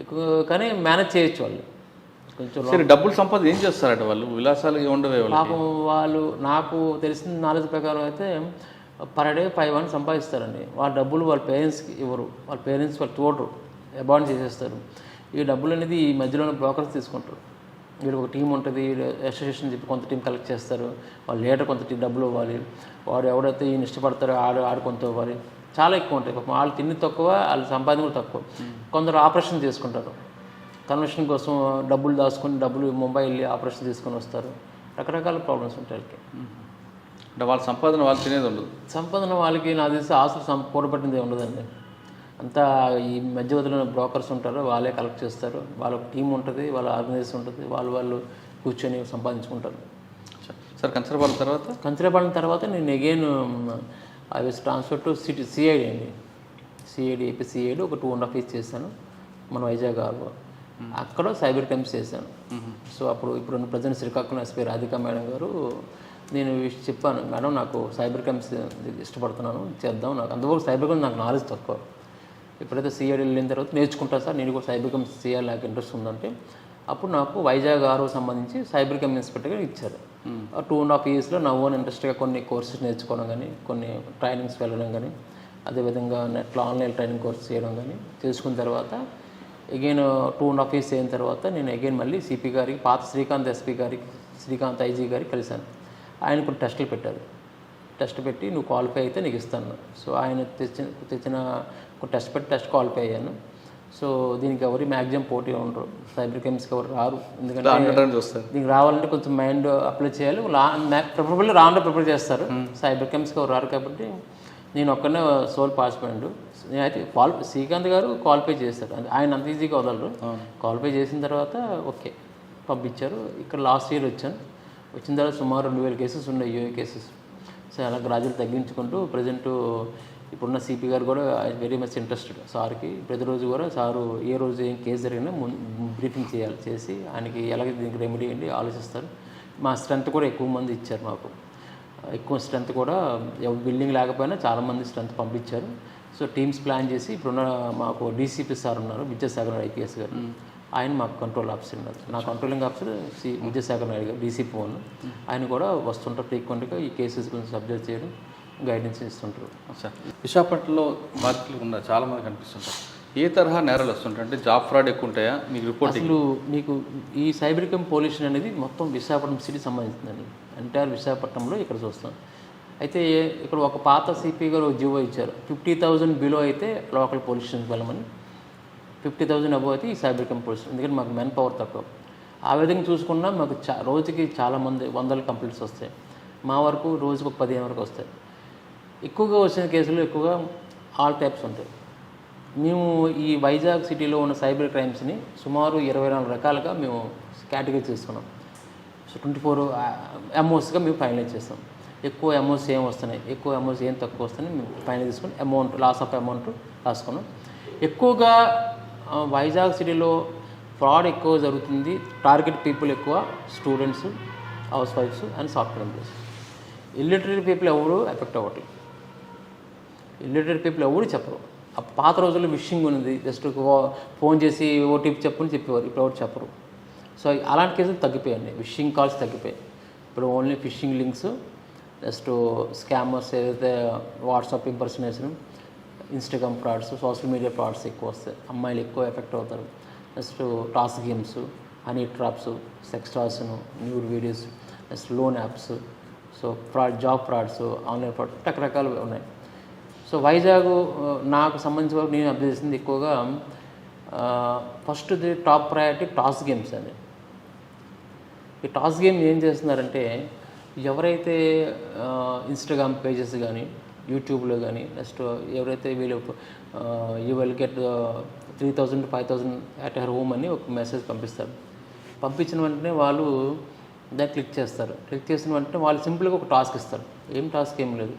ఎక్కువ. కానీ మేనేజ్ చేయొచ్చు వాళ్ళు కొంచెం. డబ్బులు సంపాదన ఏం చేస్తారంటే వాళ్ళు విలాసాలు ఉండవే. పాపం వాళ్ళు, నాకు తెలిసిన నాలెడ్జ్ ప్రకారం అయితే పర్ డే 5 సంపాదిస్తారండి. వాళ్ళ డబ్బులు వాళ్ళ పేరెంట్స్కి ఇవ్వరు, వాళ్ళ పేరెంట్స్ వాళ్ళు చూడరు, అబాండ్ చేసేస్తారు. ఈ డబ్బులు అనేది ఈ మధ్యలోనే బ్రోకర్స్ తీసుకుంటారు. వీడు ఒక టీం ఉంటుంది, అసోసియేషన్ చెప్పి కొంత టీం కలెక్ట్ చేస్తారు, వాళ్ళు లీడర్ కొంత డబ్బులు ఇవ్వాలి, వాడు ఎవడైతే ఈయన ఇష్టపడతారో ఆడు కొంత ఇవ్వాలి. చాలా ఎక్కువ ఉంటాయి. పాపం వాళ్ళు తిండి తక్కువ, వాళ్ళ సంపాదన కూడా తక్కువ. కొందరు ఆపరేషన్ చేసుకుంటారు, కన్వర్షన్ కోసం డబ్బులు దాచుకొని డబ్బులు ముంబై వెళ్ళి ఆపరేషన్ తీసుకొని వస్తారు. రకరకాల ప్రాబ్లమ్స్ ఉంటాయి వాళ్ళకి. అంటే వాళ్ళ సంపాదన వాళ్ళు తినేది ఉండదు. సంపాదన వాళ్ళకి నాకు తెలిసి ఆస్తులు కూడబట్టింది ఉండదండి. అంతా ఈ మధ్యవర్తులు బ్రోకర్స్ ఉంటారు, వాళ్ళే కలెక్ట్ చేస్తారు. వాళ్ళ టీం ఉంటుంది, వాళ్ళ ఆర్గనైజేషన్ ఉంటుంది, వాళ్ళు కూర్చొని సంపాదించుకుంటారు. సార్ కంచరపాలెం తర్వాత నేను again I was transfer to CID అండి. సిఐడి ఒక 2.5 years చేశాను మన వైజాగ్. అక్కడ సైబర్ క్రైమ్స్ చేశాను. సో ఇప్పుడు present Srikakulam SP Radhika madam గారు, నేను చెప్పాను, మేడం నాకు సైబర్ క్రైమ్స్ ఇష్టపడుతున్నాను, చేద్దాం. నాకు అందువల్ల సైబర్ క్రైమ్ నాకు నాలెడ్జ్ తక్కువ. ఎప్పుడైతే సిఐడి వెళ్ళిన తర్వాత నేర్చుకుంటాను సార్, నేను కూడా సైబర్ క్రైమ్ చేయాలి, నాకు ఇంట్రెస్ట్ ఉందంటే అప్పుడు నాకు వైజాగ్ సంబంధించి సైబర్ క్రైమ్ ఇన్స్పెక్టర్గా ఇచ్చారు. 2.5 yearsలో నా ఓన్ ఇంట్రెస్ట్గా కొన్ని కోర్సెస్ నేర్చుకోవడం కానీ, కొన్ని ట్రైనింగ్స్ వెళ్ళడం కానీ, అదేవిధంగా నెట్లో ఆన్లైన్ ట్రైనింగ్ కోర్స్ చేయడం కానీ చేసుకున్న తర్వాత అగైన్ 2.5 years అయిన తర్వాత నేను అగైన్ మళ్ళీ సిపి గారికి, పాత శ్రీకాంత్ ఎస్పీ గారికి, శ్రీకాంత్ ఐజీ గారికి కలిశాను. ఆయన కొన్ని టెస్టులు పెట్టారు. టెస్ట్ పెట్టి నువ్వు క్వాలిఫై అయితే నీకు ఇస్తాను. సో ఆయన తెచ్చిన టెస్ట్ క్వాలిఫై అయ్యాను. సో దీనికి ఎవరు మ్యాక్సిమం పోటీ ఉండరు, సైబర్ క్రైమ్స్కి ఎవరు రారు. ఎందుకంటే దీనికి రావాలంటే కొంచెం మైండ్ అప్లై చేయాలి, ప్రిఫరబుల్ రాండో ప్రిపేర్ చేస్తారు. సైబర్ క్రైమ్స్కి ఎవరు రారు కాబట్టి నేను ఒక్కనే సోల్ పార్టిసిపెంట్. నేనైతే శ్రీకాంత్ గారు క్వాలిఫై చేస్తారు, ఆయన అంత ఈజీగా వదలరు. క్వాలిఫై చేసిన తర్వాత ఓకే పంపించారు. ఇక్కడ లాస్ట్ ఇయర్ వచ్చాను. వచ్చిన తర్వాత సుమారు 2000 కేసెస్ ఉన్నాయి, యూఏ కేసెస్. సో అలా గ్రాడ్యుయేట్ తగ్గించుకుంటూ ప్రజెంట్ ఇప్పుడున్న సిపి గారు కూడా వెరీ మచ్ ఇంట్రెస్టెడ్ సార్కి. ప్రతిరోజు కూడా సారు ఏ రోజు ఏం కేసు జరిగినా బ్రీఫింగ్ చేసి ఆయనకి ఎలాగ దీనికి రెమెడీ ఏంటి ఆలోచిస్తారు. మా స్ట్రెంత్ కూడా ఎక్కువ మంది ఇచ్చారు, మాకు ఎక్కువ స్ట్రెంత్ కూడా బిల్డింగ్ లేకపోయినా చాలామంది స్ట్రెంత్ పంపించారు. సో టీమ్స్ ప్లాన్ చేసి ఇప్పుడున్న మాకు డీసీపీ సార్ ఉన్నారు, విద్యాసాగర్ ఐపీఎస్ గారు, ఆయన మాకు కంట్రోల్ ఆఫీసర్ ఉన్నారు. నా కంట్రోలింగ్ ఆఫీసర్ విద్యాసాగర్ నాయుడు గారు డీసీపీ వన్. ఆయన కూడా వస్తుంటారు ఫ్రీక్వెంట్గా ఈ కేసెస్ గురించి అబ్జర్వ్ చేయడం, గైడెన్స్ ఇస్తుంటారు. సార్ విశాఖపట్నంలో బాధితులు ఉన్న చాలామంది కనిపిస్తుంటారు. ఏ తరహా నేరాలు వస్తుంటాయి? అంటే జాబ్ ఫ్రాడ్ ఎక్కువ ఉంటాయా మీకు రిపోర్ట్? అసలు మీకు ఈ సైబర్ క్రైమ్ పొల్యూషన్ అనేది మొత్తం విశాఖపట్నం సిటీకి సంబంధించిందండి. ఎంటైర్ విశాఖపట్నంలో ఇక్కడ చూస్తాం. అయితే ఇక్కడ ఒక పాత సిపి గారు జీవో ఇచ్చారు, 50,000 బిలో అయితే లోకల్ పోలీస్ స్టేషన్కి వెళ్ళమని, 50,000 అబోవ్ అయితే ఈ సైబర్ క్రైమ్ పొల్యూషన్. ఎందుకంటే మాకు మెన్ పవర్ తక్కువ. ఆ విధంగా చూసుకున్నా మాకు రోజుకి చాలామంది 100 కంప్లైంట్స్ వస్తాయి. మా వరకు రోజుకు ఒక 15 వరకు వస్తాయి. ఎక్కువగా వచ్చిన కేసులు ఎక్కువగా ఆల్ టైప్స్ ఉంటాయి. మేము ఈ వైజాగ్ సిటీలో ఉన్న సైబర్ క్రైమ్స్ని సుమారు 24 రకాలుగా మేము కేటగిరీ చేసుకున్నాం. సో 24 అమౌంట్స్గా మేము ఫైనలైజ్ చేస్తాం. ఎక్కువ అమౌంట్స్ ఏం వస్తున్నాయి, ఎక్కువ అమౌంట్స్ ఏం తక్కువ వస్తున్నాయి మేము ఫైనల్ తీసుకుని అమౌంట్ లాస్ ఆఫ్ అమౌంట్ రాసుకున్నాం. ఎక్కువగా వైజాగ్ సిటీలో ఫ్రాడ్ ఎక్కువ జరుగుతుంది. టార్గెట్ పీపుల్ ఎక్కువ స్టూడెంట్స్, హౌస్ వైఫ్స్ and software employees. Illiterate people ఎవరు ఎఫెక్ట్ అవ్వట్లేదు. ఇల్లిటరేట్ పీపుల్ ఎవరు చెప్పరు. ఆ పాత రోజుల్లో విషింగ్ ఉన్నది, జస్ట్ ఫోన్ చేసి ఓటీపీ చెప్పని చెప్పేవారు, ఇప్పుడు ఎవరు చెప్పరు. సో అలాంటి కేసులు తగ్గిపోయాయండి, విషింగ్ కాల్స్ తగ్గిపోయాయి. ఇప్పుడు only phishing links, next scammers ఏదైతే WhatsApp impersonation, Instagram frauds, social media frauds ఎక్కువ వస్తాయి. అమ్మాయిలు ఎక్కువ ఎఫెక్ట్ అవుతారు. Next task games, honey traps, sex ట్రాప్స్ను, nude videos, next loan apps, so job frauds, online fraud, రకరకాలు ఉన్నాయి. సో వైజాగ్ నాకు సంబంధించిన వరకు నేను అబ్జర్వ్ చేసింది ఎక్కువగా first top priority task games అండి. ఈ టాస్క్ గేమ్ ఏం చేస్తున్నారంటే ఎవరైతే ఇన్స్టాగ్రామ్ పేజెస్ కానీ యూట్యూబ్లో కానీ నెక్స్ట్ ఎవరైతే వీళ్ళు you will get 3,000 to 5,000 at her home అని ఒక మెసేజ్ పంపిస్తారు. పంపించిన వెంటనే వాళ్ళు దాన్ని క్లిక్ చేస్తారు. క్లిక్ చేసిన వెంటనే వాళ్ళు సింపుల్గా ఒక టాస్క్ ఇస్తారు. ఏం టాస్క్ ఏం లేదు,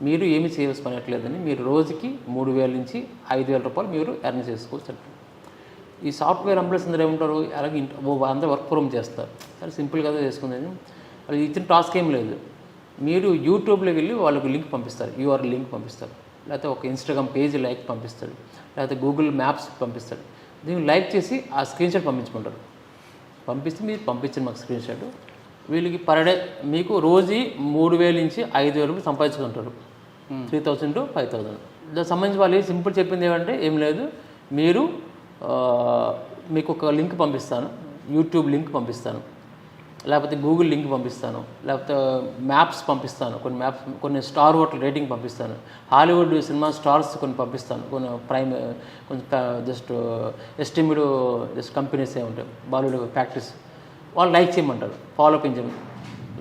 మీరు ఏమి చేయవలసినట్లేదని, మీరు రోజుకి 3,000 నుంచి 5,000 రూపాయలు మీరు ఎర్న్ చేసుకోవచ్చు. ఈ సాఫ్ట్వేర్ ఎంప్లాయీస్ అందరూ ఏమంటారు, అలాగే అందరూ వర్క్ ఫ్రమ్ చేస్తారు, సరే సింపుల్గా చేసుకుందని. వాళ్ళు ఇచ్చిన టాస్క్ ఏం లేదు, మీరు యూట్యూబ్లోకి వెళ్ళి వాళ్ళకి లింక్ పంపిస్తారు, యూఆర్ లింక్ పంపిస్తారు, లేకపోతే ఒక ఇన్స్టాగ్రామ్ పేజ్ లైక్ పంపిస్తాడు, లేకపోతే గూగుల్ మ్యాప్స్ పంపిస్తాడు. దీన్ని లైక్ చేసి ఆ స్క్రీన్ షాట్ పంపించుకుంటారు. పంపిస్తే మీరు పంపించిన మాకు స్క్రీన్ షాట్ వీళ్ళకి పర్ డే మీకు రోజు 3,000 నుంచి 5,000 రూపాయలు సంపాదించుకుంటారు. 3,000 to 5,000. దానికి సంబంధించి వాళ్ళు సింపుల్ చెప్పింది ఏమంటే ఏం లేదు, మీరు మీకు ఒక లింక్ పంపిస్తాను, యూట్యూబ్ లింక్ పంపిస్తాను, లేకపోతే గూగుల్ లింక్ పంపిస్తాను, లేకపోతే మ్యాప్స్ పంపిస్తాను, కొన్ని స్టార్ హోటల్ రేటింగ్ పంపిస్తాను, హాలీవుడ్ సినిమా స్టార్స్ కొన్ని పంపిస్తాను, కొన్ని కొంచెం జస్ట్ ఎస్టిమేట్ జస్ట్ కంపెనీస్ ఏ ఉంటాయి, బాలీవుడ్ ఫ్యాక్టరీస్. వాళ్ళు లైక్ చేయమంటారు, ఫాలో అప్ చేయమని.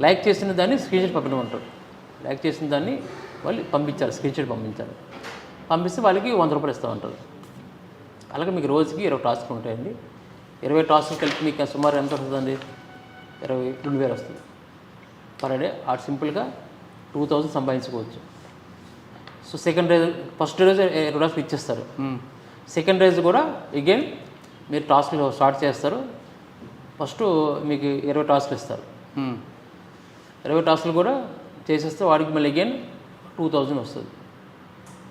లైక్ చేసిన దాన్ని స్క్రీన్ షాట్ పంపించమంటారు. లైక్ చేసిన దాన్ని వాళ్ళు పంపించారు, స్క్రీన్ షాట్ పంపించారు. పంపిస్తే వాళ్ళకి 100 రూపాయలు ఇస్తామంటారు. అలాగే మీకు రోజుకి 20 టాస్క్లు ఉంటాయండి. 20 టాస్క్లు కలిపి మీకు సుమారు ఎంత వస్తుందండి, 22,000 వస్తుంది పర్ డే. ఆ సింపుల్గా 2,000 సంపాదించుకోవచ్చు. సో ఫస్ట్ రోజు 20 టాస్క్లు ఇచ్చేస్తారు. సెకండ్ రోజు కూడా అగైన్ మీరు టాస్క్లు స్టార్ట్ చేస్తారు. ఫస్ట్ మీకు 20 టాస్క్లు ఇస్తారు. 20 టాస్క్లు కూడా చేసేస్తే వాడికి మళ్ళీ అగైన్ 2,000 వస్తుంది.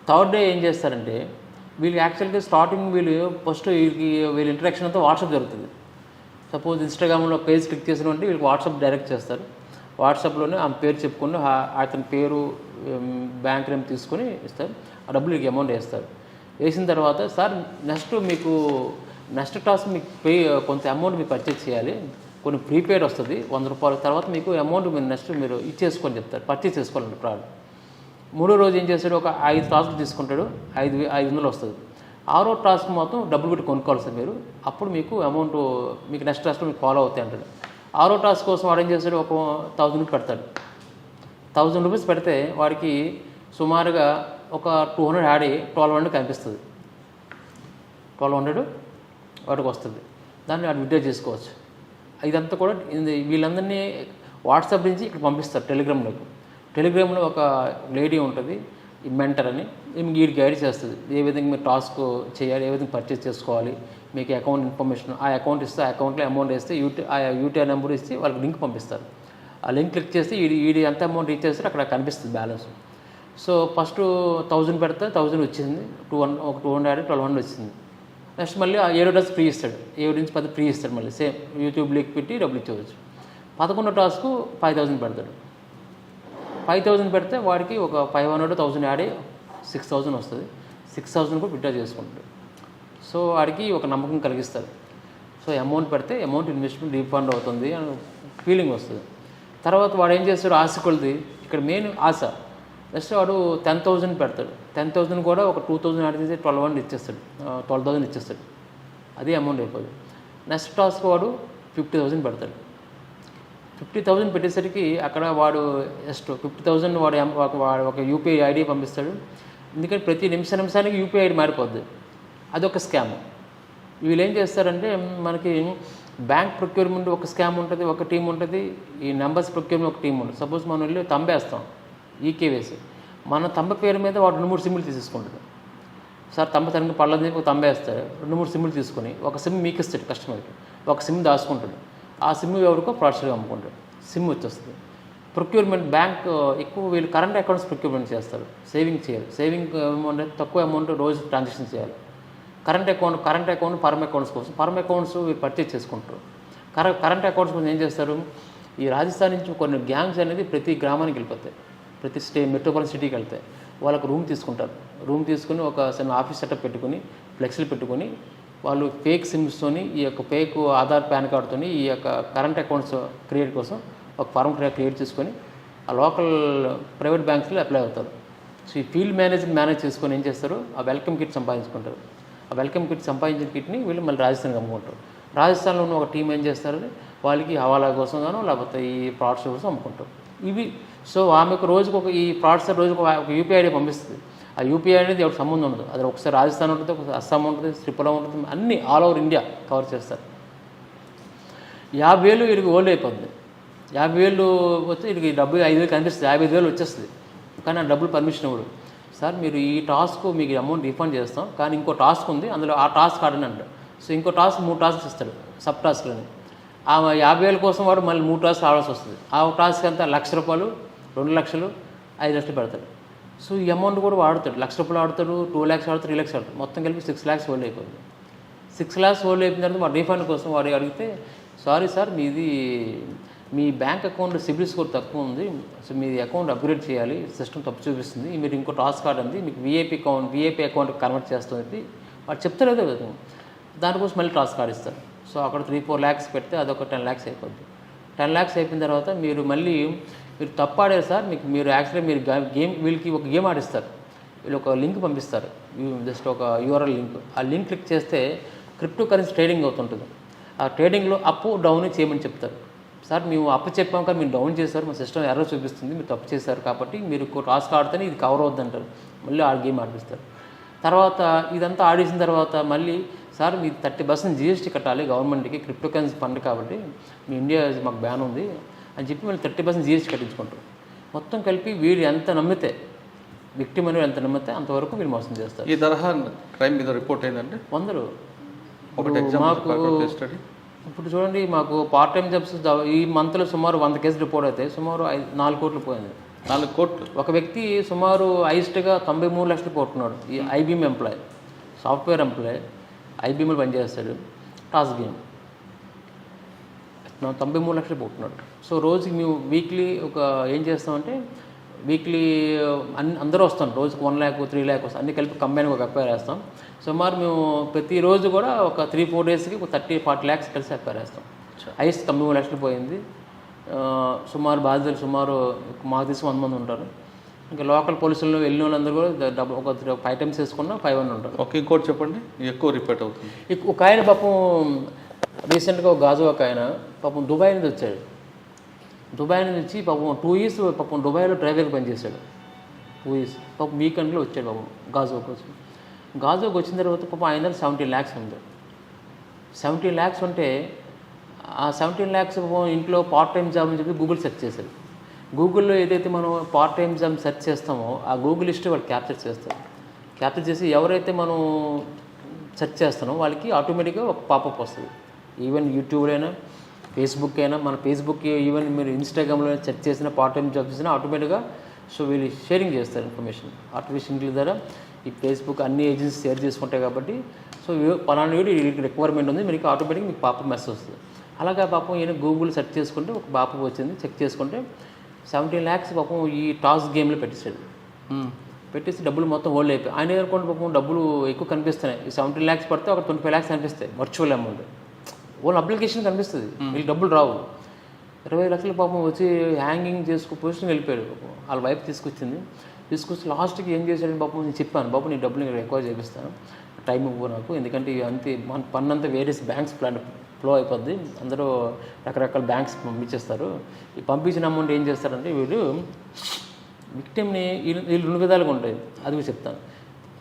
థర్డ్ డే ఏం చేస్తారంటే వీళ్ళు యాక్చువల్గా స్టార్టింగ్ ఫస్ట్ వీళ్ళ ఇంటరాక్షన్ అంతా వాట్సాప్ జరుగుతుంది. సపోజ్ ఇన్స్టాగ్రామ్లో పేజ్ క్లిక్ చేసినటువంటి వీళ్ళకి వాట్సాప్ డైరెక్ట్ చేస్తారు. వాట్సాప్లోనే ఆమె పేరు చెప్పుకొని అతని పేరు బ్యాంక్ నేమ్ తీసుకొని ఇస్తారు. ఆ డబ్బులు మీకు అమౌంట్ వేస్తారు. వేసిన తర్వాత సార్ నెక్స్ట్ టాస్క్ మీకు కొంత అమౌంట్ మీకు పర్చేజ్ చేయాలి, కొన్ని ప్రీపెయిడ్ వస్తుంది 100 రూపాయల తర్వాత మీకు అమౌంట్ మీరు నెక్స్ట్ మీరు ఇచ్చేసుకొని చెప్తారు, పర్చేజ్ చేసుకోవాలండి ప్రోడక్ట్. మూడో రోజు ఏం చేస్తాడు, ఒక 5 టాస్క్ తీసుకుంటాడు, 500 వస్తుంది. 6వ టాస్క్ మొత్తం డబ్బులు పెట్టి కొనుక్కోవాలి సార్ మీరు, అప్పుడు మీకు అమౌంట్ మీకు నెక్స్ట్ టాస్క్లో మీకు ఫాలో అవుతాయి అంటాడు. 6వ టాస్క్ కోసం వాడు ఏం చేస్తాడు, ఒక 1000 పెడతాడు. 1000 రూపీస్ పెడితే వాడికి సుమారుగా ఒక 200 యాడ్ అయ్యి 1200 కనిపిస్తుంది. 1200 వాడికి వస్తుంది. దాన్ని వాడు విత్డ్రా చేసుకోవచ్చు. ఇదంతా కూడా వీళ్ళందరినీ వాట్సాప్ నుంచి ఇక్కడ పంపిస్తారు టెలిగ్రామ్లోకి. టెలిగ్రామ్లో ఒక లేడీ ఉంటుంది, ఈ మెంటర్ అని, వీడికి గైడ్ చేస్తుంది ఏ విధంగా మీరు టాస్క్ చేయాలి, ఏ విధంగా పర్చేస్ చేసుకోవాలి, మీకు అకౌంట్ ఇన్ఫర్మేషన్, ఆ అకౌంట్ ఇస్తే ఆ అకౌంట్లో అమౌంట్ వేస్తే ఆ యూటీఆర్ నెంబర్ ఇస్తే వాళ్ళకి లింక్ పంపిస్తారు. ఆ లింక్ క్లిక్ చేస్తే వీడి ఎంత అమౌంట్ రీచ్ చేస్తే అక్కడ కనిపిస్తుంది బ్యాలెన్స్. సో ఫస్ట్ 1000 పెడితే 1000 వచ్చింది, ఒక 200 1200 వచ్చింది. నెక్స్ట్ మళ్ళీ ఆ 7వ టాస్క్ ఫ్రీ ఇస్తాడు, 7 నుంచి 10 ఫ్రీ ఇస్తాడు. మళ్ళీ సేమ్ యూట్యూబ్ లింక్ పెట్టి డబ్బులు ఇచ్చేవచ్చు. 11వ టాస్క్ 5000 పెడతాడు. 5000 పెడితే వాడికి ఒక 500 1000 యాడ్ అయ్యి 6000 వస్తుంది. 6000 కూడా విత్డ్రా చేసుకుంటాడు. సో వాడికి ఒక నమ్మకం కలిగిస్తారు. సో అమౌంట్ పెడితే అమౌంట్ ఇన్వెస్ట్మెంట్ రీఫండ్ అవుతుంది అని ఫీలింగ్ వస్తుంది. తర్వాత వాడు ఏం చేస్తాడు, ఆశ కొలిది ఇక్కడ మెయిన్ ఆశ. నెక్స్ట్ వాడు 10,000 పెడతాడు. 10,000 కూడా ఒక 2000 యాడ్ చేసి 1200 ఇచ్చేస్తాడు, 12,000 ఇచ్చేస్తాడు. అదే అమౌంట్ అయిపోతుంది. నెక్స్ట్ టాస్క్ వాడు 50,000 పెడతాడు. 50,000 పెట్టేసరికి అక్కడ వాడు జస్ట్ 50,000 వాడు ఒక యూపీఐ ఐడి పంపిస్తాడు. ఎందుకంటే ప్రతి నిమిషానికి యూపీఐ ఐడి మారిపోద్ది. అదొక స్కామ్. వీళ్ళు ఏం చేస్తారంటే, మనకి బ్యాంక్ ప్రొక్యూర్మెంట్ ఒక స్కామ్ ఉంటుంది, ఒక టీం ఉంటుంది. ఈ నెంబర్స్ ప్రొక్యూర్మెంట్ ఒక టీం ఉంటుంది. సపోజ్ మనం వెళ్ళి తంబేస్తాం ఈకేవేసి, మన తంబ పేరు మీద వాడు 2-3 సిమ్లు తీసేసుకుంటాడు. సార్ తంబ తనకి పళ్ళని చెప్పి ఒక తంబేస్తాడు, 2-3 సిమ్లు తీసుకొని ఒక సిమ్ మీకు ఇస్తాడు కస్టమర్కి, ఒక సిమ్ దాచుకుంటాడు. ఆ సిమ్ ఎవరికో ప్రాడక్ట్గా అమ్ముకుంటాడు, సిమ్ వచ్చేస్తుంది. ప్రొక్యూర్మెంట్ బ్యాంక్ ఎక్కువ వీళ్ళు కరెంట్ అకౌంట్స్ ప్రొక్యూర్మెంట్ చేస్తారు, సేవింగ్ చేయాలి. సేవింగ్ అమౌంట్ తక్కువ అమౌంట్ రోజు ట్రాన్సాక్షన్ చేయాలి. కరెంట్ అకౌంట్ పర్మ్ అకౌంట్స్ కోసం, పర్మ్ అకౌంట్స్ వీళ్ళు పర్చేజ్ చేసుకుంటారు. కరెంట్ అకౌంట్స్ కోసం ఏం చేస్తారు, ఈ రాజస్థాన్ నుంచి కొన్ని గ్యాంగ్స్ అనేది ప్రతి గ్రామానికి వెళ్ళిపోతాయి, ప్రతి మెట్రోపాలిటన్ సిటీకి వెళ్తాయి. వాళ్ళకు రూమ్ తీసుకుంటారు. రూమ్ తీసుకుని ఒక చిన్న ఆఫీస్ సెటప్ పెట్టుకుని ఫ్లెక్సీలు పెట్టుకుని వాళ్ళు ఫేక్ సిమ్స్తోని, ఈ యొక్క ఫేక్ ఆధార్ పాన్ కార్డుతోని ఈ యొక్క కరెంట్ అకౌంట్స్ క్రియేట్ కోసం ఒక ఫార్మ్ క్రియేట్ చేసుకొని ఆ లోకల్ ప్రైవేట్ బ్యాంక్స్లో అప్లై అవుతారు. సో ఈ ఫీల్డ్ మేనేజ్ చేసుకొని ఏం చేస్తారు, ఆ వెల్కమ్ కిట్ సంపాదించుకుంటారు. ఆ వెల్కమ్ కిట్ సంపాదించిన కిట్ని వీళ్ళు మళ్ళీ రాజస్థాన్కి అమ్ముకుంటారు. రాజస్థాన్లో ఉన్న ఒక టీం ఏం చేస్తారు, వాళ్ళకి హవాలా కోసం గాను లేకపోతే ఈ ఫ్రాడ్స్ కోసం అమ్ముకుంటారు ఇవి. సో ఆమెకు రోజుకు ఈ ఫ్రాడ్స్ రోజుకు ఒక యూపీఐ ఐడి పంపిస్తుంది. ఆ యూపీఐ అనేది ఎవరికి సంబంధం ఉండదు. అది ఒకసారి రాజస్థాన్ ఉంటుంది, ఒకసారి అస్సాం ఉంటుంది, త్రిపుర ఉంటుంది, అన్నీ ఆల్ ఓవర్ ఇండియా కవర్ చేస్తారు. 50,000 వీడికి ఓల్డ్ అయిపోద్ది. 50,000 వచ్చి వీడికి డబ్బు 5,000 కనిపిస్తుంది, 55,000 వచ్చేస్తుంది. కానీ ఆ డబ్బులు పర్మిషన్ ఇవ్వడు. సార్ మీరు ఈ టాస్క్ మీకు అమౌంట్ రిఫండ్ చేస్తాం, కానీ ఇంకో టాస్క్ ఉంది, అందులో ఆ టాస్క్ ఆడని అంటాడు. సో ఇంకో టాస్క్ 3 టాస్క్స్ ఇస్తాడు, సబ్ టాస్క్లని. ఆ 50,000 కోసం వాడు మళ్ళీ 3 టాస్క్ ఆడాల్సి వస్తుంది. ఆ టాస్క్ అంతా ₹1,00,000, 2,00,000, 5,00,000 పెడతాడు. సో ఈ అమౌంట్ కూడా వాడుతాడు, ₹1,00,000 ఆడతాడు, 2 lakhs ఆడతాడు, 3 lakhs ఆడతాడు, మొత్తం కలిపి 6 lakhs ఓల్డ్ అయిపోయింది. 6 lakhs ఓల్డ్ అయిపోయిన తర్వాత వాడు రీఫండ్ కోసం వాడు అడిగితే, సారీ సార్ మీ బ్యాంక్ అకౌంట్ సిబిల్ స్కోర్ తక్కువ ఉంది, సో మీ అకౌంట్ అప్గ్రేడ్ చేయాలి, సిస్టమ్ తప్పు చూపిస్తుంది, మీరు ఇంకో టాస్క్ కార్డ్ ఉంది, మీకు వీఐపీ అకౌంట్ కన్వర్ట్ చేస్తుంది వాడు చెప్తలేదు కదా. దానికోసం మళ్ళీ టాస్క్ కార్డ్ ఇస్తారు. సో అక్కడ 3-4 lakhs పెడితే అదొక 10 lakhs అయిపోద్ది. 10 lakhs అయిపోయిన తర్వాత మీరు తప్పు ఆడారు సార్, మీరు యాక్చువల్గా మీరు వీళ్ళకి ఒక గేమ్ ఆడిస్తారు. వీళ్ళు ఒక లింక్ పంపిస్తారు, జస్ట్ ఒక యూఆర్ఎల్ లింక్. ఆ లింక్ క్లిక్ చేస్తే క్రిప్టో కరెన్సీ ట్రేడింగ్ అవుతుంటుంది. ఆ ట్రేడింగ్లో అప్ డౌన్ చేయమని చెప్తారు. సార్ మేము అప్ చెప్పాం కానీ మీరు డౌన్ చేశారు, మా సిస్టమ్ ఎర్రర్ చూపిస్తుంది, మీరు తప్పు చేశారు, కాబట్టి మీరు టాస్క్ ఆడితేనే ఇది కవర్ అవుద్ది అంటారు. మళ్ళీ ఆ గేమ్ ఆడిపిస్తారు. తర్వాత ఇదంతా ఆడేసిన తర్వాత మళ్ళీ సార్ మీరు 30% జీఎస్టీ కట్టాలి గవర్నమెంట్కి, క్రిప్టో కరెన్సీ ఫండ్ కాబట్టి మీ ఇండియా మాకు బ్యాన్ ఉంది అని చెప్పి మళ్ళీ 30% జీఎస్టీ కట్టించుకుంటారు. మొత్తం కలిపి వీడు ఎంత నమ్మితే, విక్టిమ్ అనేది ఎంత నమ్మితే అంతవరకు మీరు మోసం చేస్తారు. ఈ తరహా క్రైమ్ మీద రిపోర్ట్ అయిందంటే 100. మాకు ఇప్పుడు చూడండి, మాకు పార్ట్ టైం జాబ్స్ ఈ మంత్లో సుమారు 100 కేసులు రిపోర్ట్ అవుతాయి. సుమారు 4 కోట్లు పోయింది. 4 కోట్లు. ఒక వ్యక్తి సుమారు హైయెస్ట్గా 93 లక్షలు పోతున్నాడు. ఈ ఐబీఎం ఎంప్లాయ్, సాఫ్ట్వేర్ ఎంప్లాయ్, ఐబీఎంలో పనిచేస్తాడు, టాస్క్ గేమ్ 93 లక్షలు పోతున్నాడు. సో రోజుకి మేము వీక్లీ ఏం చేస్తామంటే, వీక్లీ అందరూ వస్తాం, రోజుకి 1 lakh 3 lakh వస్తాం, అన్ని కలిపి కంబైన్గా ఒక ఎఫ్ఐఆర్ వేస్తాం. సుమారు మేము ప్రతిరోజు కూడా ఒక 3-4 డేస్కి ఒక 30-40 lakhs కలిసి ఎఫ్ఐఆర్ వేస్తాం. హైయెస్ట్ 93 లక్షలు పోయింది. సుమారు బాధితులు మాకు తెలిసి 100 మంది ఉంటారు. ఇంకా లోకల్ పోలీసులు వెళ్ళిన వాళ్ళందరూ కూడా డబ్బు ఒక 5 times వేసుకున్నా 500 ఉంటుంది. ఓకే, ఇంకోటి చెప్పండి, ఎక్కువ రిపీట్ అవుతుంది. ఒక ఆయన పాపం రీసెంట్గా ఒక గాజు ఒక ఆయన పాపం దుబాయ్ నుంచి వచ్చాడు. దుబాయ్ నుంచి వచ్చి పాపం 2 years పాపం దుబాయ్లో డ్రైవర్గా పనిచేశాడు. 2 years పాపం వీకెండ్లో వచ్చాడు పాపం గాజువాకి వచ్చి. గాజువాకి వచ్చిన తర్వాత పాపం ఆయన దగ్గర 17 lakhs ఉంది. 17 lakhs ఉంటే ఆ 17 lakhs ఇంట్లో పార్ట్ టైం జాబ్ అని చెప్పి గూగుల్ సెర్చ్ చేశాడు. గూగుల్లో ఏదైతే మనం పార్ట్ టైం జాబ్ సెర్చ్ చేస్తామో ఆ గూగుల్ లిస్ట్ వాళ్ళు క్యాప్చర్ చేస్తారు. క్యాప్చర్ చేసి ఎవరైతే మనం సెర్చ్ చేస్తామో వాళ్ళకి ఆటోమేటిక్గా ఒక పాపప్ వస్తుంది. ఈవెన్ యూట్యూబ్లో అయినా ఫేస్బుక్ అయినా, మన ఫేస్బుక్ ఈవెన్ మీరు ఇన్స్టాగ్రామ్లో సెర్చ్ చేసిన పార్ట్ టైం జాబ్ చేసినా ఆటోమేటిక్గా సో వీళ్ళు షేరింగ్ చేస్తారు ఇన్ఫర్మేషన్. ఆర్టిఫిషియల్ ఇంటెలిజెన్స్ ద్వారా ఈ ఫేస్బుక్ అన్ని ఏజెన్సీస్ షేర్ చేసుకుంటాయి కాబట్టి సో పలానా వీడియో రిక్వైర్మెంట్ ఉంది, మీకు ఆటోమేటిక్గా మీకు పాపప్ మెసేజ్ వస్తుంది. అలాగా పాపం ఈయన గూగుల్ సెర్చ్ చేసుకుంటే ఒక పాపప్ వచ్చింది. చెక్ చేసుకుంటే 17 lakhs పాపం ఈ టాస్ గేమ్లో పెట్టేశాడు. పెట్టేసి డబ్బులు మొత్తం హోల్డ్ అయిపోయి ఆయన అనుకోండి పాపం డబ్బులు ఎక్కువ కనిపిస్తున్నాయి. ఈ 17 lakhs పడితే ఒక 25 lakhs కనిపిస్తాయి వర్చువల్ అమౌంట్. ఓన్ అప్లికేషన్ కనిపిస్తుంది, వీళ్ళు డబ్బులు రావు. 20 lakhs పాపం వచ్చి హ్యాంగింగ్ చేసుకు పొజిషన్ వెళ్ళిపోయాడు. వాళ్ళ వైఫ్ తీసుకొచ్చి లాస్ట్కి ఏం చేశాడు పాపం, నేను చెప్పాను బాబు నీ డబ్బులు నేను రికవర్ చేపిస్తాను, టైం ఇవ్వు నాకు, ఎందుకంటే అంతే మన పన్నంతా వేరియస్ బ్యాంక్స్ ఫ్లో అయిపోద్ది, అందరూ రకరకాల బ్యాంక్స్ పంపించేస్తారు. ఈ పంపించిన అమౌంట్ ఏం చేస్తారంటే వీళ్ళు విక్టిమ్ని వీళ్ళు 2 విధాలుగా ఉంటాయి, అది కూడా చెప్తాను,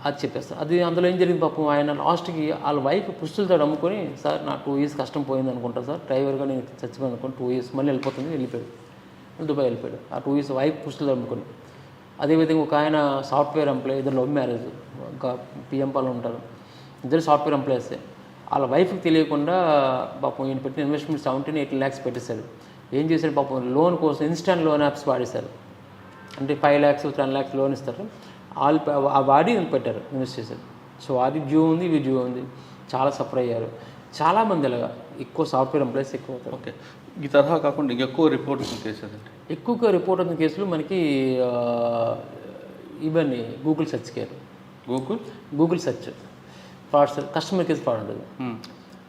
అది చెప్పేస్తాను. అది అందులో ఏం జరిగింది పాపం ఆయన లాస్ట్కి వాళ్ళ వైఫ్ పుస్తులతో అమ్ముకొని, సార్ నా 2 years కష్టం పోయింది అనుకుంటా సార్, డ్రైవర్గా నేను చచ్చిపోయింది అనుకోండి, 2 years మళ్ళీ వెళ్ళిపోయాడు, దుబాయ్ వెళ్ళిపోయాడు. ఆ 2 years వైఫ్ పుస్తులతో అమ్ముకొని. అదేవిధంగా ఒక ఆయన సాఫ్ట్వేర్ ఎంప్లాయ్, ఇద్దరు లవ్ మ్యారేజ్, ఇంకా పిఎం పాలు ఉంటారు, ఇద్దరు సాఫ్ట్వేర్ ఎంప్లాయీసే. వాళ్ళ వైఫ్కి తెలియకుండా పాపం ఈయన పెట్టిన ఇన్వెస్ట్మెంట్ 17-18 lakhs పెట్టేశాడు. ఏం చేశాడు పాపం, లోన్ కోసం ఇన్స్టాంట్ లోన్ యాప్స్ వాడేశారు. అంటే 5 lakhs 10 lakhs లోన్ ఇస్తారు, వాళ్ళు వాడి పెట్టారు, ఇన్వెస్ట్ చేశారు. సో అది డ్యూ ఉంది, ఇవి డ్యూ ఉంది, చాలా సఫర్ అయ్యారు. చాలామంది అలాగా ఎక్కువ సాఫ్ట్వేర్ ఎంప్లాయీస్ ఎక్కువ అవుతారు. ఓకే, ఈ తరహా కాకుండా ఇంకెక్కువ రిపోర్ట్ కేసెస్ అంటే ఎక్కువగా రిపోర్ట్ అయిన కేసులు మనకి ఇవన్నీ Google search care, Google search frauds, customer care fraud ఉంటుంది.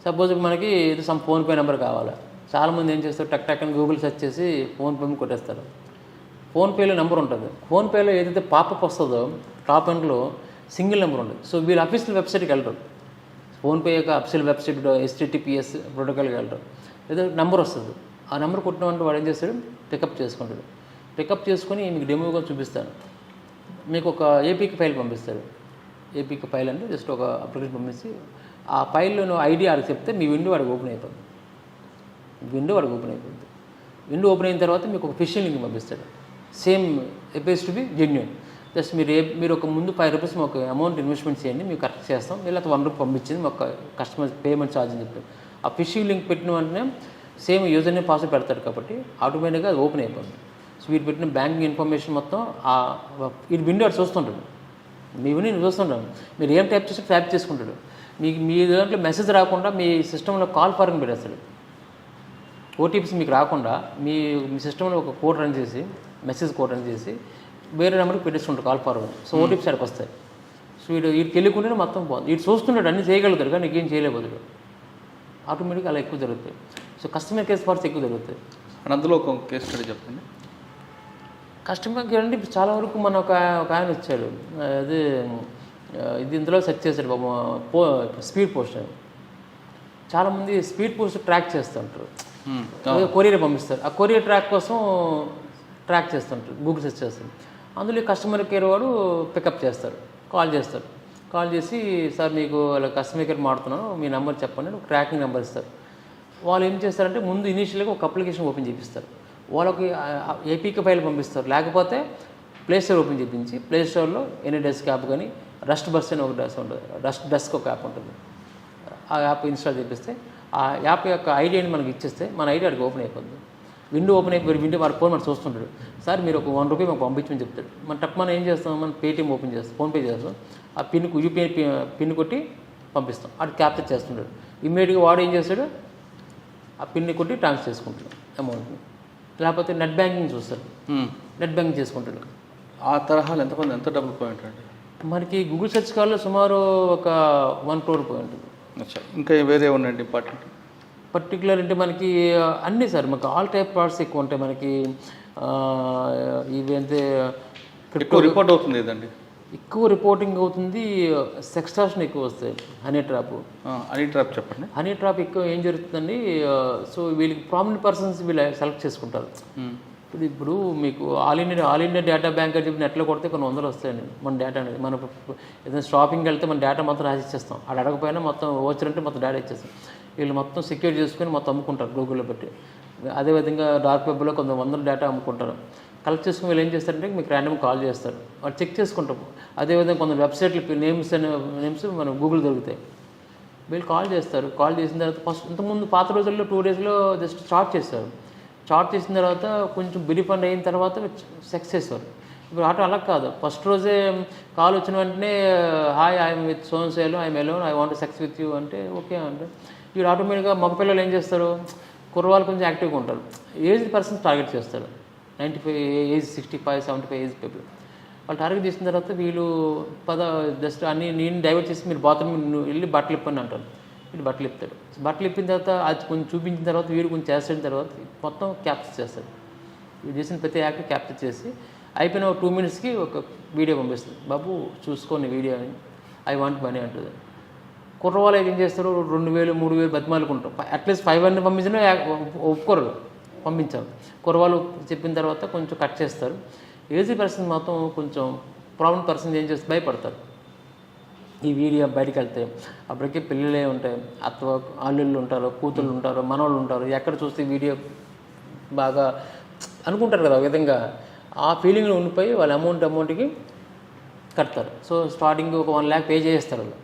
సపోజ్ మనకి ఇది సమ్ ఫోన్పే నెంబర్ కావాలి, చాలామంది ఏం చేస్తారు టక్ అని గూగుల్ సెర్చ్ చేసి ఫోన్పే కొట్టేస్తారు. ఫోన్పేలో నెంబర్ ఉంటుంది, ఫోన్పేలో ఏదైతే పాపప్ వస్తుందో టాప్ ఎండ్లో సింగిల్ నెంబర్ ఉంటుంది. సో వీళ్ళు అఫీషియల్ వెబ్సైట్కి వెళ్ళరు, ఫోన్పే యొక్క అఫీషియల్ వెబ్సైట్ HTTPS ప్రోటోకాల్కి వెళ్ళరు, ఏదో నెంబర్ వస్తుంది. ఆ నెంబర్ కొట్టినప్పుడు వాడు ఏం చేస్తాడు, పికప్ చేసుకుంటాడు. పికప్ చేసుకొని మీకు డెమోగా చూపిస్తాను, మీకు ఒక ఏపీకి ఫైల్ పంపిస్తాడు. ఏపీకి ఫైల్ అంటే జస్ట్ ఒక అప్లికేషన్ పంపించి ఆ ఫైల్లో ఐడి ఆడికి చెప్తే మీ విండో వాడికి ఓపెన్ అయిపోతుంది. విండో ఓపెన్ అయిన తర్వాత మీకు ఒక ఫిషింగ్ లింక్ పంపిస్తాడు. Same appears to be genuine. Just మీరు ఒక ముందు 5 rupees మాకు అమౌంట్ ఇన్వెస్ట్మెంట్ చేయండి, మీకు కరెక్ట్ చేస్తాం, లేకపోతే 1 rupee పంపించింది మాకు కస్టమర్ పేమెంట్ ఛార్జ్ అని చెప్పి ఆ ఫిషింగ్ లింక్ పెట్టిన వెంటనే సేమ్ యూజర్ నేమ్ పాస్వర్డ్ పెడతాడు కాబట్టి ఆటోమేటిక్గా అది ఓపెన్ అయిపోతుంది. సో వీరు పెట్టిన బ్యాంకింగ్ ఇన్ఫర్మేషన్ మొత్తం వీడి విండో అది చూస్తుంటాడు, మీ విండో నేను చూస్తుంటాను, మీరు ఏం టైప్ చేస్తే టైప్ చేసుకుంటాడు. మీ దాంట్లో మెసేజ్ రాకుండా మీ సిస్టంలో కాల్ ఫార్వర్డ్ పెట్టేస్తాడు. ఓటీపీస్ మీకు రాకుండా మీ సిస్టంలో ఒక కోడ్ రన్ చేసి, మెసేజ్ కోడ్ రన్ చేసి వేరే నెంబర్కి పెట్టేస్తుంటారు కాల్ ఫార్వర్డ్. సో ఓటీపీస్ అక్కడికి వస్తాయి. సో వీడికి తెలియకుండానే మొత్తం పోతుంది. వీడు చూస్తుంటాడు, అన్నీ చేయగలుగుతాడు కానీ నీకేం చేయలేకపోతాడు. ఆటోమేటిక్గా అలా ఎక్కువ జరుగుతాయి. సో కస్టమర్ కేర్ ఫార్స్ ఎక్కువ జరుగుతాయి. అండ్ అందులో ఒక కేసు స్టడీ చెప్పండి. కస్టమర్ కేర్ అంటే చాలా వరకు మన ఒక ఆయన వచ్చాడు, ఇది ఇందులో సెర్చ్ చేశాడు బాబు, స్పీడ్ పోస్ట్ అని. చాలామంది స్పీడ్ పోస్ట్ ట్రాక్ చేస్తుంటారు, కొరియర్ పంపిస్తారు. ఆ కొరియర్ ట్రాక్ కోసం ట్రాక్ చేస్తుంటారు, గూగుల్ సెర్చ్ చేస్తారు. అందులో కస్టమర్ కేర్ వాడు పికప్ చేస్తారు, కాల్ చేసి సార్ మీకు కస్టమర్ కేర్ మాడుతున్నాను, మీ నెంబర్ చెప్పండి, ఒక ట్రాకింగ్ నెంబర్ ఇస్తారు. వాళ్ళు ఏం చేస్తారంటే ముందు ఇనీషియల్గా ఒక అప్లికేషన్ ఓపెన్ చేపిస్తారు, వాళ్ళకి ఏపీకి ఫైల్ పంపిస్తారు, లేకపోతే ప్లేస్టోర్ ఓపెన్ చేయించి ప్లేస్టోర్లో ఎనీ డెస్క్ యాప్ కానీ రస్ట్ బస్ అని ఒక డెస్క్ ఉంటుంది, డెస్క్ ఒక యాప్ ఉంటుంది, ఆ యాప్ ఇన్స్టాల్ చేపిస్తే ఆ యాప్ యొక్క ఐడియాని మనకి ఇచ్చేస్తే మన ఐడి అడిగి ఓపెన్ అయిపోతుంది. విండో ఓపెన్ అయిపోయి విండో వాడు ఫోన్ మనం చూస్తుంటాడు, సార్ మీరు ఒక 1 rupee మాకు పంపించమని చెప్తాడు. మనం ఏం చేస్తాం, మనం పేటీఎం ఓపెన్ చేస్తాం, ఫోన్పే చేస్తాం, ఆ యూపీఐ పిన్ కొట్టి పంపిస్తాం, అటు క్యాప్చర్ చేస్తుంటాడు. ఇమ్మీడియట్గా వాడు ఏం చేస్తాడు, ఆ పిన్ని కొట్టి ట్రాన్స్ఫర్ చేసుకుంటాడు అమౌంట్ని. లేకపోతే నెట్ బ్యాంకింగ్ చూస్తారు, నెట్ బ్యాంకింగ్ చేసుకుంటాడు. ఆ తరహాలో ఎంత డబ్బులు పోయి ఉంటుంది మనకి గూగుల్ సెర్చ్ కాల్లో సుమారు ఒక 1 crore పోయి ఉంటుంది. ఇంకా వేరే ఉన్నాయండి ఇంపార్టెంట్ పర్టికులర్ అంటే మనకి అన్నీ సార్, మనకి ఆల్ టైప్ ప్రోడక్ట్స్ ఎక్కువ ఉంటాయి. మనకి ఇవి అంటే ఎక్కువ రిపోర్ట్ అవుతుంది ఏదండి? ఎక్కువ రిపోర్టింగ్ అవుతుంది, సెక్స్టార్షన్ ఎక్కువ వస్తాయి. హనీ ట్రాప్ చెప్పండి. హనీ ట్రాప్ ఎక్కువ ఏం జరుగుతుందండి, సో వీళ్ళకి ప్రామినెంట్ పర్సన్స్ వీళ్ళు సెలెక్ట్ చేసుకుంటారు. ఇప్పుడు మీకు ఆల్ ఇండియా డేటా బ్యాంక్ అని చెప్పి నెట్లో కొడితే కొన్ని వందలు వస్తాయండి మన డేటా అనేది. మనం ఏదైనా షాపింగ్కి వెళ్తే మన డేటా మొత్తం రాసి ఇచ్చేస్తాం. అక్కడ అడగపోయినా మొత్తం ఓచర్ అంటే మొత్తం డేటా ఇచ్చేస్తాం. వీళ్ళు మొత్తం సెక్యూర్ చేసుకొని మొత్తం అమ్ముకుంటారు గూగుల్లో పెట్టి. అదేవిధంగా డార్క్ వెబ్లో కొంత వందల డేటా అమ్ముకుంటారు. కలెక్ట్ చేసుకుని వీళ్ళు ఏం చేస్తారంటే మీకు ర్యాండమ్ కాల్ చేస్తారు, వాళ్ళు చెక్ చేసుకుంటాం. అదేవిధంగా కొంత వెబ్సైట్లు నేమ్స్ మన గూగుల్ దొరుకుతాయి. వీళ్ళు కాల్ చేస్తారు. కాల్ చేసిన తర్వాత ఫస్ట్ ఇంతకుముందు పాత రోజుల్లో 2 daysలో జస్ట్ చార్ట్ చేస్తారు. చార్ట్ చేసిన తర్వాత కొంచెం బిరిఫండ్ అయిన తర్వాత సెక్స్ చేసేవారు. ఇప్పుడు ఆటో అలా కాదు, ఫస్ట్ రోజే కాల్ వచ్చిన వెంటనే హాయ్ ఐఎమ్ విత్ సోన్ సేలు I'm alone I want sex with you అంటే ఓకే అంటే వీడు ఆటోమేటిక్గా మగ పిల్లలు ఏం చేస్తారు, కుర్రవాళ్ళు కొంచెం యాక్టివ్గా ఉంటారు. ఏజ్ పర్సన్స్ టార్గెట్ చేస్తారు. 95 ఏజ్ 65 75 ఏజ్ పీపుల్ వాళ్ళు టార్గెట్ చేసిన తర్వాత వీళ్ళు జస్ట్ అన్ని నేను డైవర్ట్ చేసి మీరు బాత్రూమ్ వెళ్ళి బట్టలు ఇప్పని అంటారు. వీడు బట్టలు ఇప్పుతాడు. బట్టలు ఇప్పిన తర్వాత అది కొంచెం చూపించిన తర్వాత వీడు కొంచెం చేసిన తర్వాత మొత్తం క్యాప్చర్ చేస్తాడు. వీడు చేసిన ప్రతి యాక్ట్ క్యాప్చర్ చేసి అయిపోయిన 2 minutesకి ఒక వీడియో పంపిస్తుంది. బాబు చూసుకోండి వీడియో అని, ఐ వాంట్ మనీ అంటుంది. కుర్రవాళ్ళు ఏం చేస్తారు, 2000 3000 బతిమాలుకుంటారు. అట్లీస్ట్ 500 పంపించినా ఒప్పుకోరు, పంపించాం. కుర్రవాళ్ళు చెప్పిన తర్వాత కొంచెం కట్ చేస్తారు. ఏజీ పర్సన్ మాత్రం కొంచెం ప్రాబ్లం పర్సన్ ఏం చేస్తే భయపడతారు. ఈ వీడియో బయటకు వెళ్తే అప్పటికే పిల్లలే ఉంటాయి, అల్లుళ్ళు ఉంటారు, కూతుళ్ళు ఉంటారు, మనవాళ్ళు ఉంటారు. ఎక్కడ చూస్తే వీడియో బాగా అనుకుంటారు కదా, ఆ విధంగా ఆ ఫీలింగ్లో ఉండిపోయి వాళ్ళ అమౌంట్కి కడతారు. సో స్టార్టింగ్ ఒక 1 lakh పే చేస్తారు వాళ్ళు.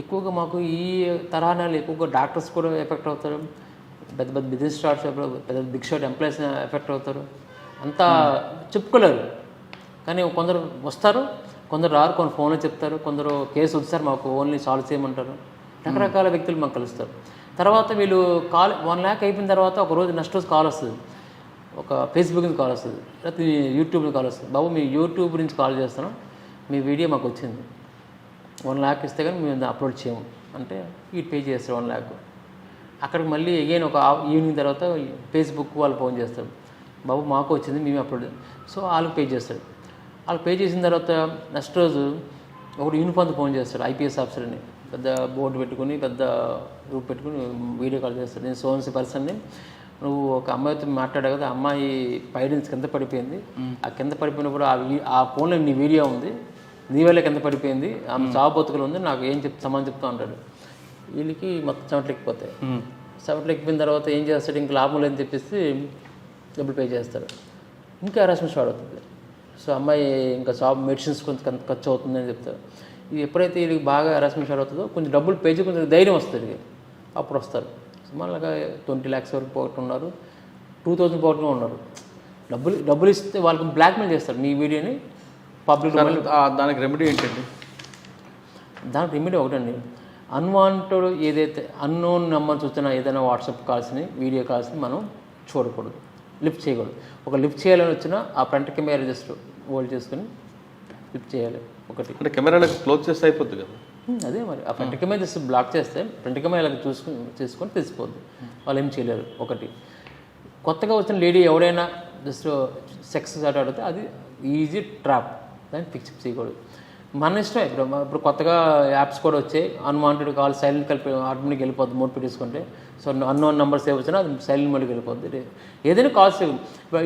ఎక్కువగా మాకు ఈ తరహాలు ఎక్కువగా డాక్టర్స్ కూడా ఎఫెక్ట్ అవుతారు, పెద్ద పెద్ద బిజినెస్ స్టార్ట్స్ పెద్ద బిగ్ షాట్ ఎంప్లాయీస్ ఎఫెక్ట్ అవుతారు. అంతా చెప్పుకోలేరు. కానీ కొందరు వస్తారు, కొందరు రారు, కొందరు ఫోన్లో చెప్తారు, కొందరు కేసు వస్తారు మాకు ఓన్లీ సాల్వ్ చేయమంటారు. రకరకాల వ్యక్తులు మాకు కలుస్తారు. తర్వాత వీళ్ళు కాల్ 1 lakh అయిపోయిన తర్వాత ఒక రోజు నెక్స్ట్ రోజు కాల్ వస్తుంది, ఒక ఫేస్బుక్ నుంచి కాల్ వస్తుంది, లేకపోతే యూట్యూబ్ నుంచి కాల్ వస్తుంది. బాబు మీ యూట్యూబ్ నుంచి కాల్ చేస్తున్నాం, మీ వీడియో మాకు వచ్చింది, 1 lakh ఇస్తే కానీ మేము అప్లోడ్ చేయము అంటే వీటి పే చేస్తారు 1 lakh. అక్కడికి మళ్ళీ అగైన్ ఒక ఈవినింగ్ తర్వాత ఫేస్బుక్ వాళ్ళు ఫోన్ చేస్తారు, బాబు మాకు వచ్చింది మేము అప్లోడ్. సో వాళ్ళకి పే చేస్తాడు. వాళ్ళు పే చేసిన తర్వాత నెక్స్ట్ రోజు ఒకటి యూనిఫామ్ ఫోన్ చేస్తాడు, ఐపీఎస్ ఆఫీసర్ని, పెద్ద బోర్డు పెట్టుకుని పెద్ద గ్రూప్ పెట్టుకుని వీడియో కాల్ చేస్తాడు. నేను సోన్సీ పర్సన్ని, నువ్వు ఒక అమ్మాయితో మాట్లాడావు కదా, అమ్మాయి పైనుంచి కింద పడిపోయింది, ఆ కింద పడిపోయినప్పుడు ఆ ఫోన్లో నీ వీడియో ఉంది, నీ వల్లే కింద పడిపోయింది, ఆమె చావు బతుకులు ఉంది, నాకు ఏం సమాధానం చెప్తా ఉంటాడు. వీళ్ళకి మొత్తం చెమటలెక్కిపోతాయి. చెమటలెక్కిపోయిన తర్వాత ఏం చేస్తాడు, ఇంక లాభం లేదని చెప్పేసి డబ్బులు పే చేస్తాడు. ఇంకా హెరాస్మెంట్ స్టార్ట్ అవుతుంది. సో అమ్మాయి ఇంకా మెడిసిన్స్ కొంచెం ఖర్చు అవుతుందని చెప్తారు. ఇది ఎప్పుడైతే వీళ్ళకి బాగా హెరాస్మెంట్ స్టార్ట్ అవుతుందో కొంచెం డబ్బులు పే చేసి కొంచెం ధైర్యం వస్తుంది, అప్పుడు వస్తారు. సుమారుగా 20 lakhs వరకు పోగొట్టు ఉన్నారు, 2000 పోగొట్టులో ఉన్నారు. డబ్బులు ఇస్తే వాళ్ళకి బ్లాక్మెయిల్ చేస్తారు మీ వీడియోని పబ్లిక్. దానికి రెమెడీ ఏంటండి? దానికి రెమెడీ ఒకటండి, అన్వాంటెడ్ ఏదైతే అన్నోన్ నెంబర్స్ వచ్చినా ఏదైనా వాట్సాప్ కాల్స్ని వీడియో కాల్స్ని మనం చూడకూడదు, లిఫ్ట్ చేయకూడదు. ఒక లిఫ్ట్ చేయాలని వచ్చినా ఆ ఫ్రంట్ కెమెరా జస్ట్ హోల్డ్ చేసుకుని లిఫ్ట్ చేయాలి. ఒకటి అంటే కెమెరాలకు క్లోజ్ చేస్తే అయిపోద్ది కదా. అదే మరి ఆ ఫ్రంట్ కెమెరా జస్ట్ బ్లాక్ చేస్తే ఫ్రంట్ కెమెరా చేసుకొని తెలిసిపోద్ది, వాళ్ళు ఏం చేయలేరు. ఒకటి కొత్తగా వచ్చిన లేడీ ఎవడైనా జస్ట్ సెక్స్ ఆడితే అది ఈజీ ట్రాప్, దాన్ని ఫిక్స్ చేయకూడదు. మన ఇష్టమే. ఇప్పుడు కొత్తగా యాప్స్ కూడా వచ్చాయి, అన్వాంటెడ్ కాల్ సైలెంట్ కలిపి ఆటోమేటిక్ వెళ్ళిపోద్ది మోడ్ పెట్టేసుకుంటే. సో అన్నోన్ నెంబర్స్ ఏ వచ్చినా అది సైలెంట్ మోడ్కి వెళ్ళిపోద్ది. ఏదైనా కాల్స్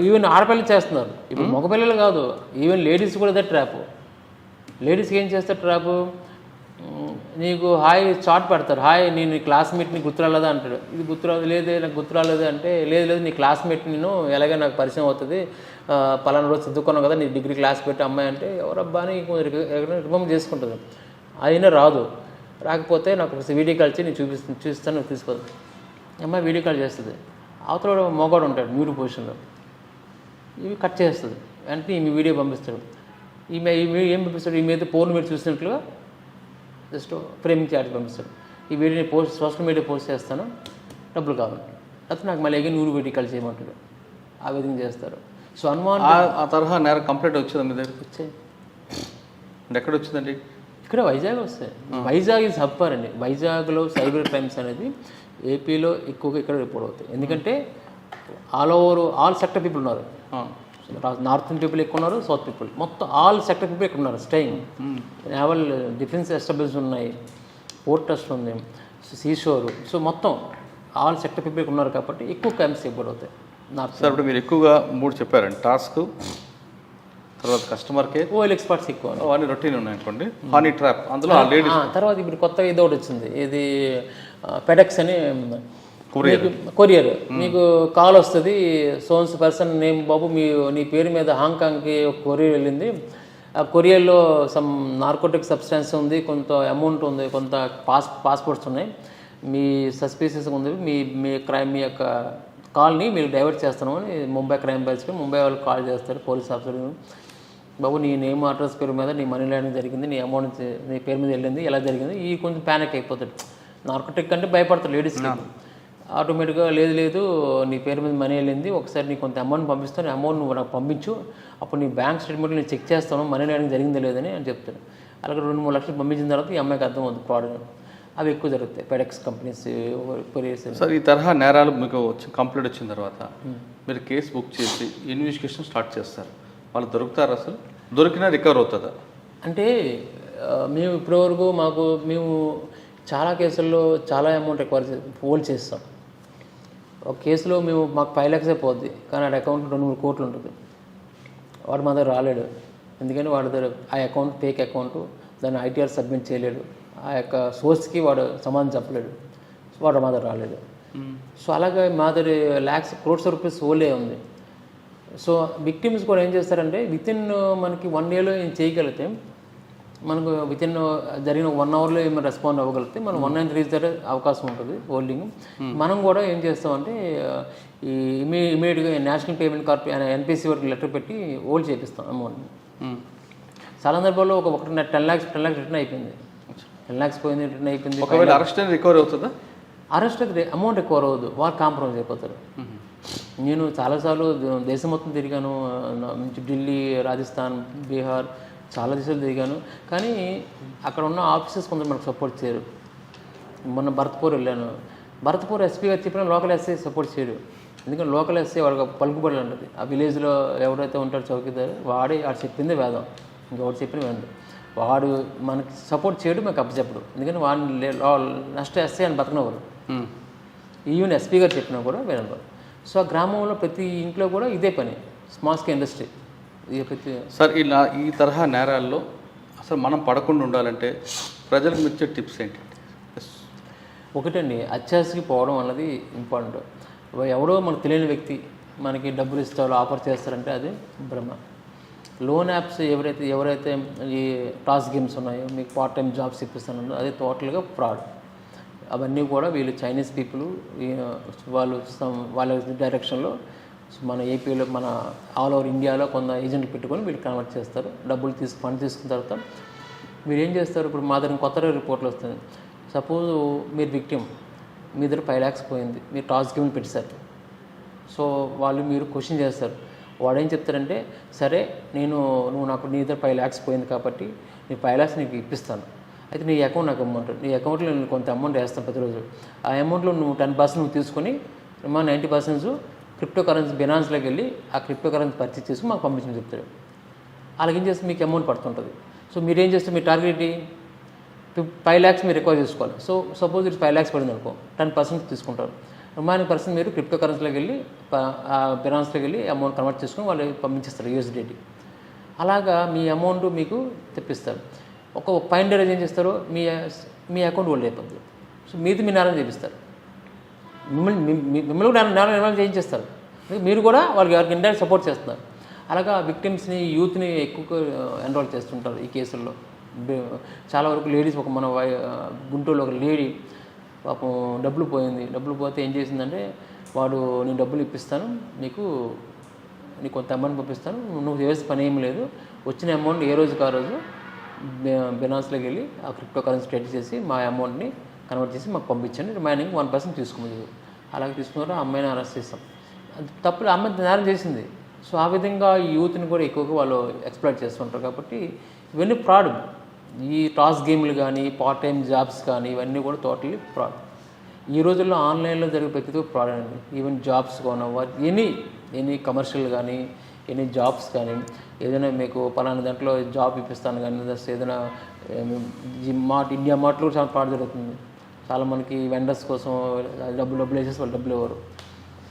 ఈవెన్ ఆడపిల్లలు చేస్తున్నారు, ఇప్పుడు మగపిల్లలు కాదు, ఈవెన్ లేడీస్ కూడా అదే ట్రాప్. లేడీస్కి ఏం చేస్తారు ట్రాప్, నీకు హాయ్ చాట్ పెడతారు, హాయ్ నేను నీ క్లాస్మేట్ నీకు గుర్తురాలేదా అంటాడు. ఇది గుర్తురాదు, లేదే నాకు గుర్తురాలేదు అంటే, లేదు నీ క్లాస్మేట్ నేను ఎలాగే నాకు పరిచయం అవుతుంది, పలానా రోజు చదువుకున్నావు కదా నీ డిగ్రీ క్లాస్ పెట్టి అమ్మాయి అంటే, ఎవరబ్బా అని రిమంబర్ చేసుకుంటుంది. అయినా రాదు, రాకపోతే నాకు ఒక వీడియో కాల్ చేసి నేను చూపిస్తాను తీసుకోదు. అమ్మాయి వీడియో కాల్ చేస్తుంది, అవతల మోగాడు ఉంటాడు మ్యూట్ పొజిషన్లో, ఇవి కట్ చేస్తుంది, అంటే ఈమె వీడియో పంపిస్తాడు. ఈమె ఏం పంపిస్తాడు, ఈమె అయితే ఫోన్ మీరు చూసినట్లుగా జస్ట్ ఫ్రేమింగ్ చార్జ్ పంపిస్తాడు. ఈ వీడియోని సోషల్ మీడియా పోస్ట్ చేస్తాను, డబ్బులు కావాలి, లేకపోతే నాకు మళ్ళీ ఎగిన నూరు వీడియో కాల్ చేయమంటాడు. ఆ విధంగా చేస్తారు. సో ఆ తరహా నేర కంప్లైంట్ వచ్చిందా మీ దగ్గరికి? వచ్చాయి. ఎక్కడ వచ్చిందండి? ఇక్కడ వైజాగ్ వస్తాయి. వైజాగ్ ఇది హబ్బర్ అండి. వైజాగ్లో సైబర్ క్రైమ్స్ అనేది ఏపీలో ఎక్కువగా ఇక్కడ రిపోర్ట్ అవుతాయి. ఎందుకంటే ఆల్ సెక్టర్ పీపుల్ ఉన్నారు. నార్త్ పీపుల్ ఎక్కువ ఉన్నారు, సౌత్ పీపుల్, మొత్తం ఆల్ సెక్టర్ పీపుల్ ఎక్కువ ఉన్నారు స్టేయింగ్. నేవల్ డిఫెన్స్ ఎస్టాబ్లిష్ ఉన్నాయి, పోర్ట్ ట్రస్ట్ ఉంది, సీషోర్, సో మొత్తం ఆల్ సెక్టర్ పీపుల్ ఉన్నారు కాబట్టి ఎక్కువ క్యాంప్స్ ఎప్పుడు అవుతాయి నార్త్. సార్ ఇప్పుడు మీరు ఎక్కువగా 3 చెప్పారండి, టాస్క్, తర్వాత కస్టమర్ కేర్, ఓఎల్ ఎక్స్పర్ట్స్ ఎక్కువ, అవన్నీ రొటీన్ ఉన్నాయనుకోండి. హనీ ట్రాప్ అందులో ఆ లేడీస్. తర్వాత ఇప్పుడు కొత్తగా ఇది ఒకటి వచ్చింది, ఇది ఫెడెక్స్ అని కొరియర్. మీకు కాల్ వస్తుంది, సోన్స్ పర్సన్ నేమ్ బాబు నీ పేరు మీద హాంకాంగ్కి ఒక కొరియర్ వెళ్ళింది, ఆ కొరియర్లో సమ్ నార్కోటిక్ సబ్స్టాన్స్ ఉంది, కొంత అమౌంట్ ఉంది, కొంత పాస్పోర్ట్స్ ఉన్నాయి, మీ సస్పీషియస్ ఉంది, మీ యొక్క కాల్ని మీరు డైవర్ట్ చేస్తాను అని ముంబై క్రైమ్ బ్రాంచ్కి ముంబై వాళ్ళు కాల్ చేస్తారు, పోలీస్ ఆఫీసర్, బాబు నీ నేమ్ అడ్రస్ పేరు మీద నీ మనీ ల్యాండింగ్ జరిగింది, నీ అమౌంట్ నీ పేరు మీద వెళ్ళింది, ఎలా జరిగింది, ఈ కొంచెం ప్యానిక్ అయిపోతాడు. నార్కోటిక్ అంటే భయపడతారు లేడీస్కి. ఆటోమేటిక్గా లేదు నీ పేరు మీద మనీ వెళ్ళింది, ఒకసారి నీకు కొంత అమౌంట్ పంపిస్తాను, అమౌంట్ నువ్వు నాకు పంపించు, అప్పుడు నీ బ్యాంక్ స్టేట్మెంట్ నేను చెక్ చేస్తాను మనీ ల్యాండింగ్ జరిగిందో లేదని అని చెప్తాను. అలాగే 2-3 లక్షలు పంపించిన తర్వాత ఈ అమ్మాయికి అర్థం అవుతుంది ఫ్రాడ్. అవి ఎక్కువ జరుగుతాయి ఫెడెక్స్ కంపెనీస్, కొరియర్స్. సార్ ఈ తరహా నేరాలు మీకు కంప్లీట్ వచ్చిన తర్వాత మీరు కేసు బుక్ చేసి ఇన్వెస్టిగేషన్ స్టార్ట్ చేస్తారు, వాళ్ళు దొరుకుతారు, అసలు దొరికినా రికవర్ అవుతుందా? అంటే మేము ఇప్పటివరకు మేము చాలా కేసుల్లో చాలా అమౌంట్ హోల్డ్ చేస్తాం. ఒక కేసులో మాకు 5 lakhs అయిపోద్ది, కానీ ఆ అకౌంట్ 2-3 కోట్లు ఉంటుంది. వాడు మా దగ్గర రాలేడు, ఎందుకని వాడి దగ్గర ఆ అకౌంట్ ఫేక్ అకౌంట్, దాన్ని ఐటీఆర్ సబ్మిట్ చేయలేడు, ఆ యొక్క సోర్స్కి వాడు సమాధానం చెప్పలేడు, వాడు మా దగ్గర రాలేదు. సో అలాగే మా దగ్గర crores of rupees హోల్డే ఉంది. సో విక్టిమ్స్ కూడా ఏం చేస్తారంటే వితిన్ మనకి 1 yearలో ఏం చేయగలిగితే, మనకు వితిన్ జరిగిన 1 hourలో ఏమైనా రెస్పాండ్ అవ్వగలిగితే మనం 193 రీచ్ అవకాశం ఉంటుంది హోల్డింగ్. మనం కూడా ఏం చేస్తామంటే ఈ ఇమీడియట్గా నేషనల్ పేమెంట్ కార్పొరేషన్ ఎన్పిసి వరకు లెటర్ పెట్టి హోల్డ్ చేపిస్తాం అమౌంట్. చాలా సందర్భాల్లో ఒక 10 lakhs రిటర్న్ అయిపోయింది, 10 lakhs పోయింది, రిటర్న్ అయిపోయింది. ఒకవేళ అరెస్ట్ రికవర్ అవుతుందా? అరెస్ట్ అయితే అమౌంట్ ఎక్కువ అవ్వదు, వాళ్ళు కాంప్రమైజ్ అయిపోతారు. నేను చాలాసార్లు దేశం మొత్తం తిరిగాను, ఢిల్లీ, రాజస్థాన్, బీహార్, చాలా దేశాలు తిరిగాను, కానీ అక్కడ ఉన్న ఆఫీసర్స్ కొందరు మనకు సపోర్ట్ చేయరు. మొన్న భరత్పూర్ వెళ్ళాను, భరత్పూర్ ఎస్పీ గారు చెప్పిన లోకల్ ఎస్ఐ సపోర్ట్ చేయడు, ఎందుకంటే లోకల్ ఎస్ఐ వాడికి పలుకుబడి ఉంటుంది. ఆ విలేజ్లో ఎవరైతే ఉంటారో చౌకీదారు వాడు చెప్పిందే వేదం, ఇంకొకటి చెప్పిన వేదం, వాడు మనకి సపోర్ట్ చేయడు, మాకు అప్పచెప్పడు, ఎందుకంటే వాడిని నెక్స్ట్ ఎస్ఐ అని బతకనవారు, ఈవెన్ ఎస్పీ గారు చెప్పినా కూడా వినరు. సో ఆ గ్రామంలో ప్రతి ఇంట్లో కూడా ఇదే పని, స్మాల్ స్కేల్ ఇండస్ట్రీ. సార్ ఈ తరహా నేరాల్లో అసలు మనం పడకుండా ఉండాలంటే ప్రజలకు ఇచ్చే టిప్స్ ఏంటి? ఒకటండి, అత్యాశకి పోవడం అన్నది ఇంపార్టెంట్. ఎవడో మనకు తెలియని వ్యక్తి మనకి డబ్బులు ఇస్తారో ఆఫర్ చేస్తారంటే అది భ్రమ. లోన్ యాప్స్ ఎవరైతే ఈ టాస్ గేమ్స్ ఉన్నాయో, మీకు పార్ట్ టైం జాబ్స్ ఇప్పిస్తానో అది టోటల్గా ఫ్రాడ్. అవన్నీ కూడా వీళ్ళు చైనీస్ పీపుల్, వాళ్ళ డైరెక్షన్లో మన ఏపీలో, మన ఆల్ ఓవర్ ఇండియాలో కొంత ఏజెంట్లు పెట్టుకొని వీళ్ళు కన్వర్ట్ చేస్తారు. డబ్బులు ఫండ్ తీసుకున్న తర్వాత మీరు ఏం చేస్తారు, ఇప్పుడు మా దగ్గర కొత్త రిపోర్ట్లు వస్తుంది. సపోజ్ మీరు విక్టిమ్, మీ దగ్గర 5 lakhs పోయింది, మీరు టాస్ గేమ్ పెట్టేశారు. సో మీరు క్వశ్చన్ చేస్తారు, వాడు ఏం చెప్తారంటే, సరే నువ్వు నాకు నీ దగ్గర 5 lakhs పోయింది కాబట్టి నీ 5 lakhs నీకు ఇప్పిస్తాను, అయితే నీ అకౌంట్ నాకు అమౌంట్, నీ అకౌంట్లో నేను కొంత అమౌంట్ వేస్తాను ప్రతిరోజు, ఆ అమౌంట్లో నువ్వు 10% నువ్వు తీసుకొని మా 90% క్రిప్టో కరెన్సీ బినాన్స్లోకి వెళ్ళి ఆ క్రిప్టో కరెన్సీ పర్చేస్ చేసి మాకు పంపించని చెప్తాడు. అలాగేం చేస్తే మీకు అమౌంట్ పడుతుంటుంది. సో మీరేం చేస్తే మీ టార్గెట్ 5 lakhs మీరు రికవర్ చేసుకోవాలి. సో సపోజ్ ఇది 5 lakhs పడింది అనుకో, 10% తీసుకుంటారు, రిమైనింగ్ పర్సెంట్ మీరు క్రిప్టో కరెన్సీలోకి వెళ్ళి బినాన్స్లోకి వెళ్ళి అమౌంట్ కన్వర్ట్ చేసుకొని వాళ్ళు పంపించేస్తారు USDT. అలాగా మీ అమౌంట్ మీకు తెప్పిస్తారు. ఒక ఫైండర్ ఏం చేస్తారో మీ అకౌంట్ హోల్డ్ అయిపోతుంది. సో మీది మీ నేరం చేపిస్తారు, మిమ్మల్ని నేరం చేయించేస్తారు, మీరు కూడా వాళ్ళకి ఎవరికి ఇండైరెక్ట్ సపోర్ట్ చేస్తున్నారు. అలాగా విక్టిమ్స్ని, యూత్ని ఎక్కువ ఎన్రోల్ చేస్తుంటారు ఈ కేసుల్లో. చాలా వరకు లేడీస్, మన గుంటూరులో ఒక లేడీ పాపం డబ్బులు పోతే ఏం చేసిందంటే, వాడు నేను డబ్బులు ఇప్పిస్తాను, నీకు కొంత అమౌంట్ పంపిస్తాను, నువ్వు చేసే పని ఏం లేదు, వచ్చిన అమౌంట్ ఏ రోజుకి ఆ రోజు బినాన్స్లోకి వెళ్ళి ఆ క్రిప్టో కరెన్సీ ట్రేడ్ చేసి మా అమౌంట్ని కన్వర్ట్ చేసి మాకు పంపించండి, రిమైనింగ్ 1% తీసుకున్నది. అలాగే తీసుకున్నారు, ఆ అమ్మాయిని అరెస్ట్ చేస్తాం. అది తప్పులు, అమ్మాయి నేరం చేసింది. సో ఆ విధంగా ఈ యూత్ని కూడా ఎక్కువగా వాళ్ళు ఎక్స్ప్లాయిట్ చేస్తుంటారు. కాబట్టి ఇవన్నీ ఫ్రాడ్. ఈ టాస్ గేమ్లు కానీ, పార్ట్ టైం జాబ్స్ కానీ, ఇవన్నీ కూడా టోటలీ ఫ్రాడ్. ఈ రోజుల్లో ఆన్లైన్లో జరిగే ప్రతిదీ ఫ్రాడ్ అండి. ఈవెన్ జాబ్స్ కానీ, ఎనీ కమర్షియల్ కానీ, ఎనీ జాబ్స్ కానీ ఏదైనా మీకు పలానా దాంట్లో జాబ్ ఇప్పిస్తాను కానీ ఏదైనా జిమ్ మార్ట్ ఇండియా మార్ట్లో కూడా చాలా ఫ్రాడ్ జరుగుతుంది. చాలా మనకి వెండర్స్ కోసం డబ్బులు వేసేసి వాళ్ళు డబ్బులు ఇవ్వరు.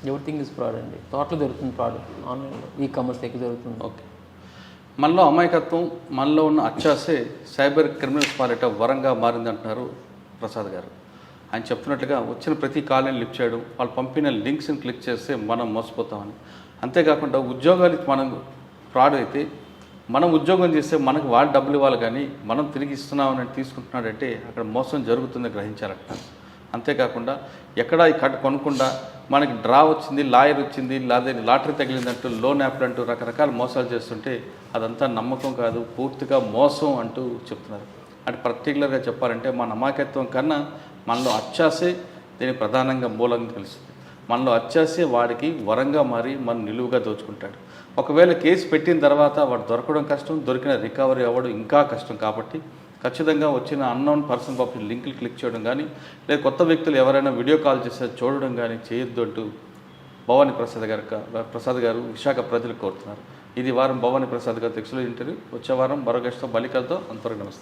ఎవ్రీథింగ్ ఇస్ ఫ్రాడ్ అండి. టోటల్ జరుగుతుంది ఫ్రాడ్ ఆన్లైన్లో, ఈ కామర్స్ ఎక్కువ జరుగుతుంది. ఓకే, మనలో అమాయకత్వం, మనలో ఉన్న అత్యాసే సైబర్ క్రిమినల్స్ పాలిట వరంగా మారిందంటున్నారు ప్రసాద్ గారు. ఆయన చెప్తున్నట్లుగా వచ్చిన ప్రతి కాల్ని లిఫ్ట్ చేయడం, వాళ్ళు పంపిన లింక్స్ని క్లిక్ చేస్తే మనం మోసపోతామని. అంతేకాకుండా ఉద్యోగాలు మనం ఫ్రాడ్ అయితే మనం ఉద్యోగం చేస్తే మనకు వాళ్ళు డబ్బులు ఇవ్వాలి కానీ మనం తిరిగి ఇస్తున్నామని తీసుకుంటున్నాడంటే అక్కడ మోసం జరుగుతుందని గ్రహించారట. అంతేకాకుండా ఎక్కడ ఈ కొనకుండా మనకి డ్రా వచ్చింది, లాయర్ వచ్చింది, లేదా లాటరీ తగిలిందంటూ లోన్ యాప్లు అంటూ రకరకాల మోసాలు చేస్తుంటే అదంతా నమ్మకం కాదు, పూర్తిగా మోసం అంటూ చెప్తున్నారు. అంటే పర్టికులర్గా చెప్పాలంటే మన అమాయకత్వం కన్నా మనలో అత్యాసే దీనికి ప్రధానంగా మూలంగా తెలుస్తుంది. మనలో అత్యాసే వాడికి వరంగా మారి మనం నిలువుగా దోచుకుంటాడు. ఒకవేళ కేసు పెట్టిన తర్వాత వాడు దొరకడం కష్టం, దొరికిన రికవరీ అవ్వడం ఇంకా కష్టం. కాబట్టి ఖచ్చితంగా వచ్చిన అన్నోన్ పర్సన్ పంపిన లింకులు క్లిక్ చేయడం కానీ, లేదా కొత్త వ్యక్తులు ఎవరైనా వీడియో కాల్ చేస్తే చూడడం కానీ చేయొద్దు అంటూ భవానీ ప్రసాద్ గారు విశాఖ ప్రజలు కోరుతున్నారు. ఇది వారం భవానీ ప్రసాద్ గారు ఎక్స్క్లూజివ్ ఇంటర్వ్యూ. వచ్చే వారం మరో గెస్ట్తో బలికలతో అంతవరకు నమస్తే.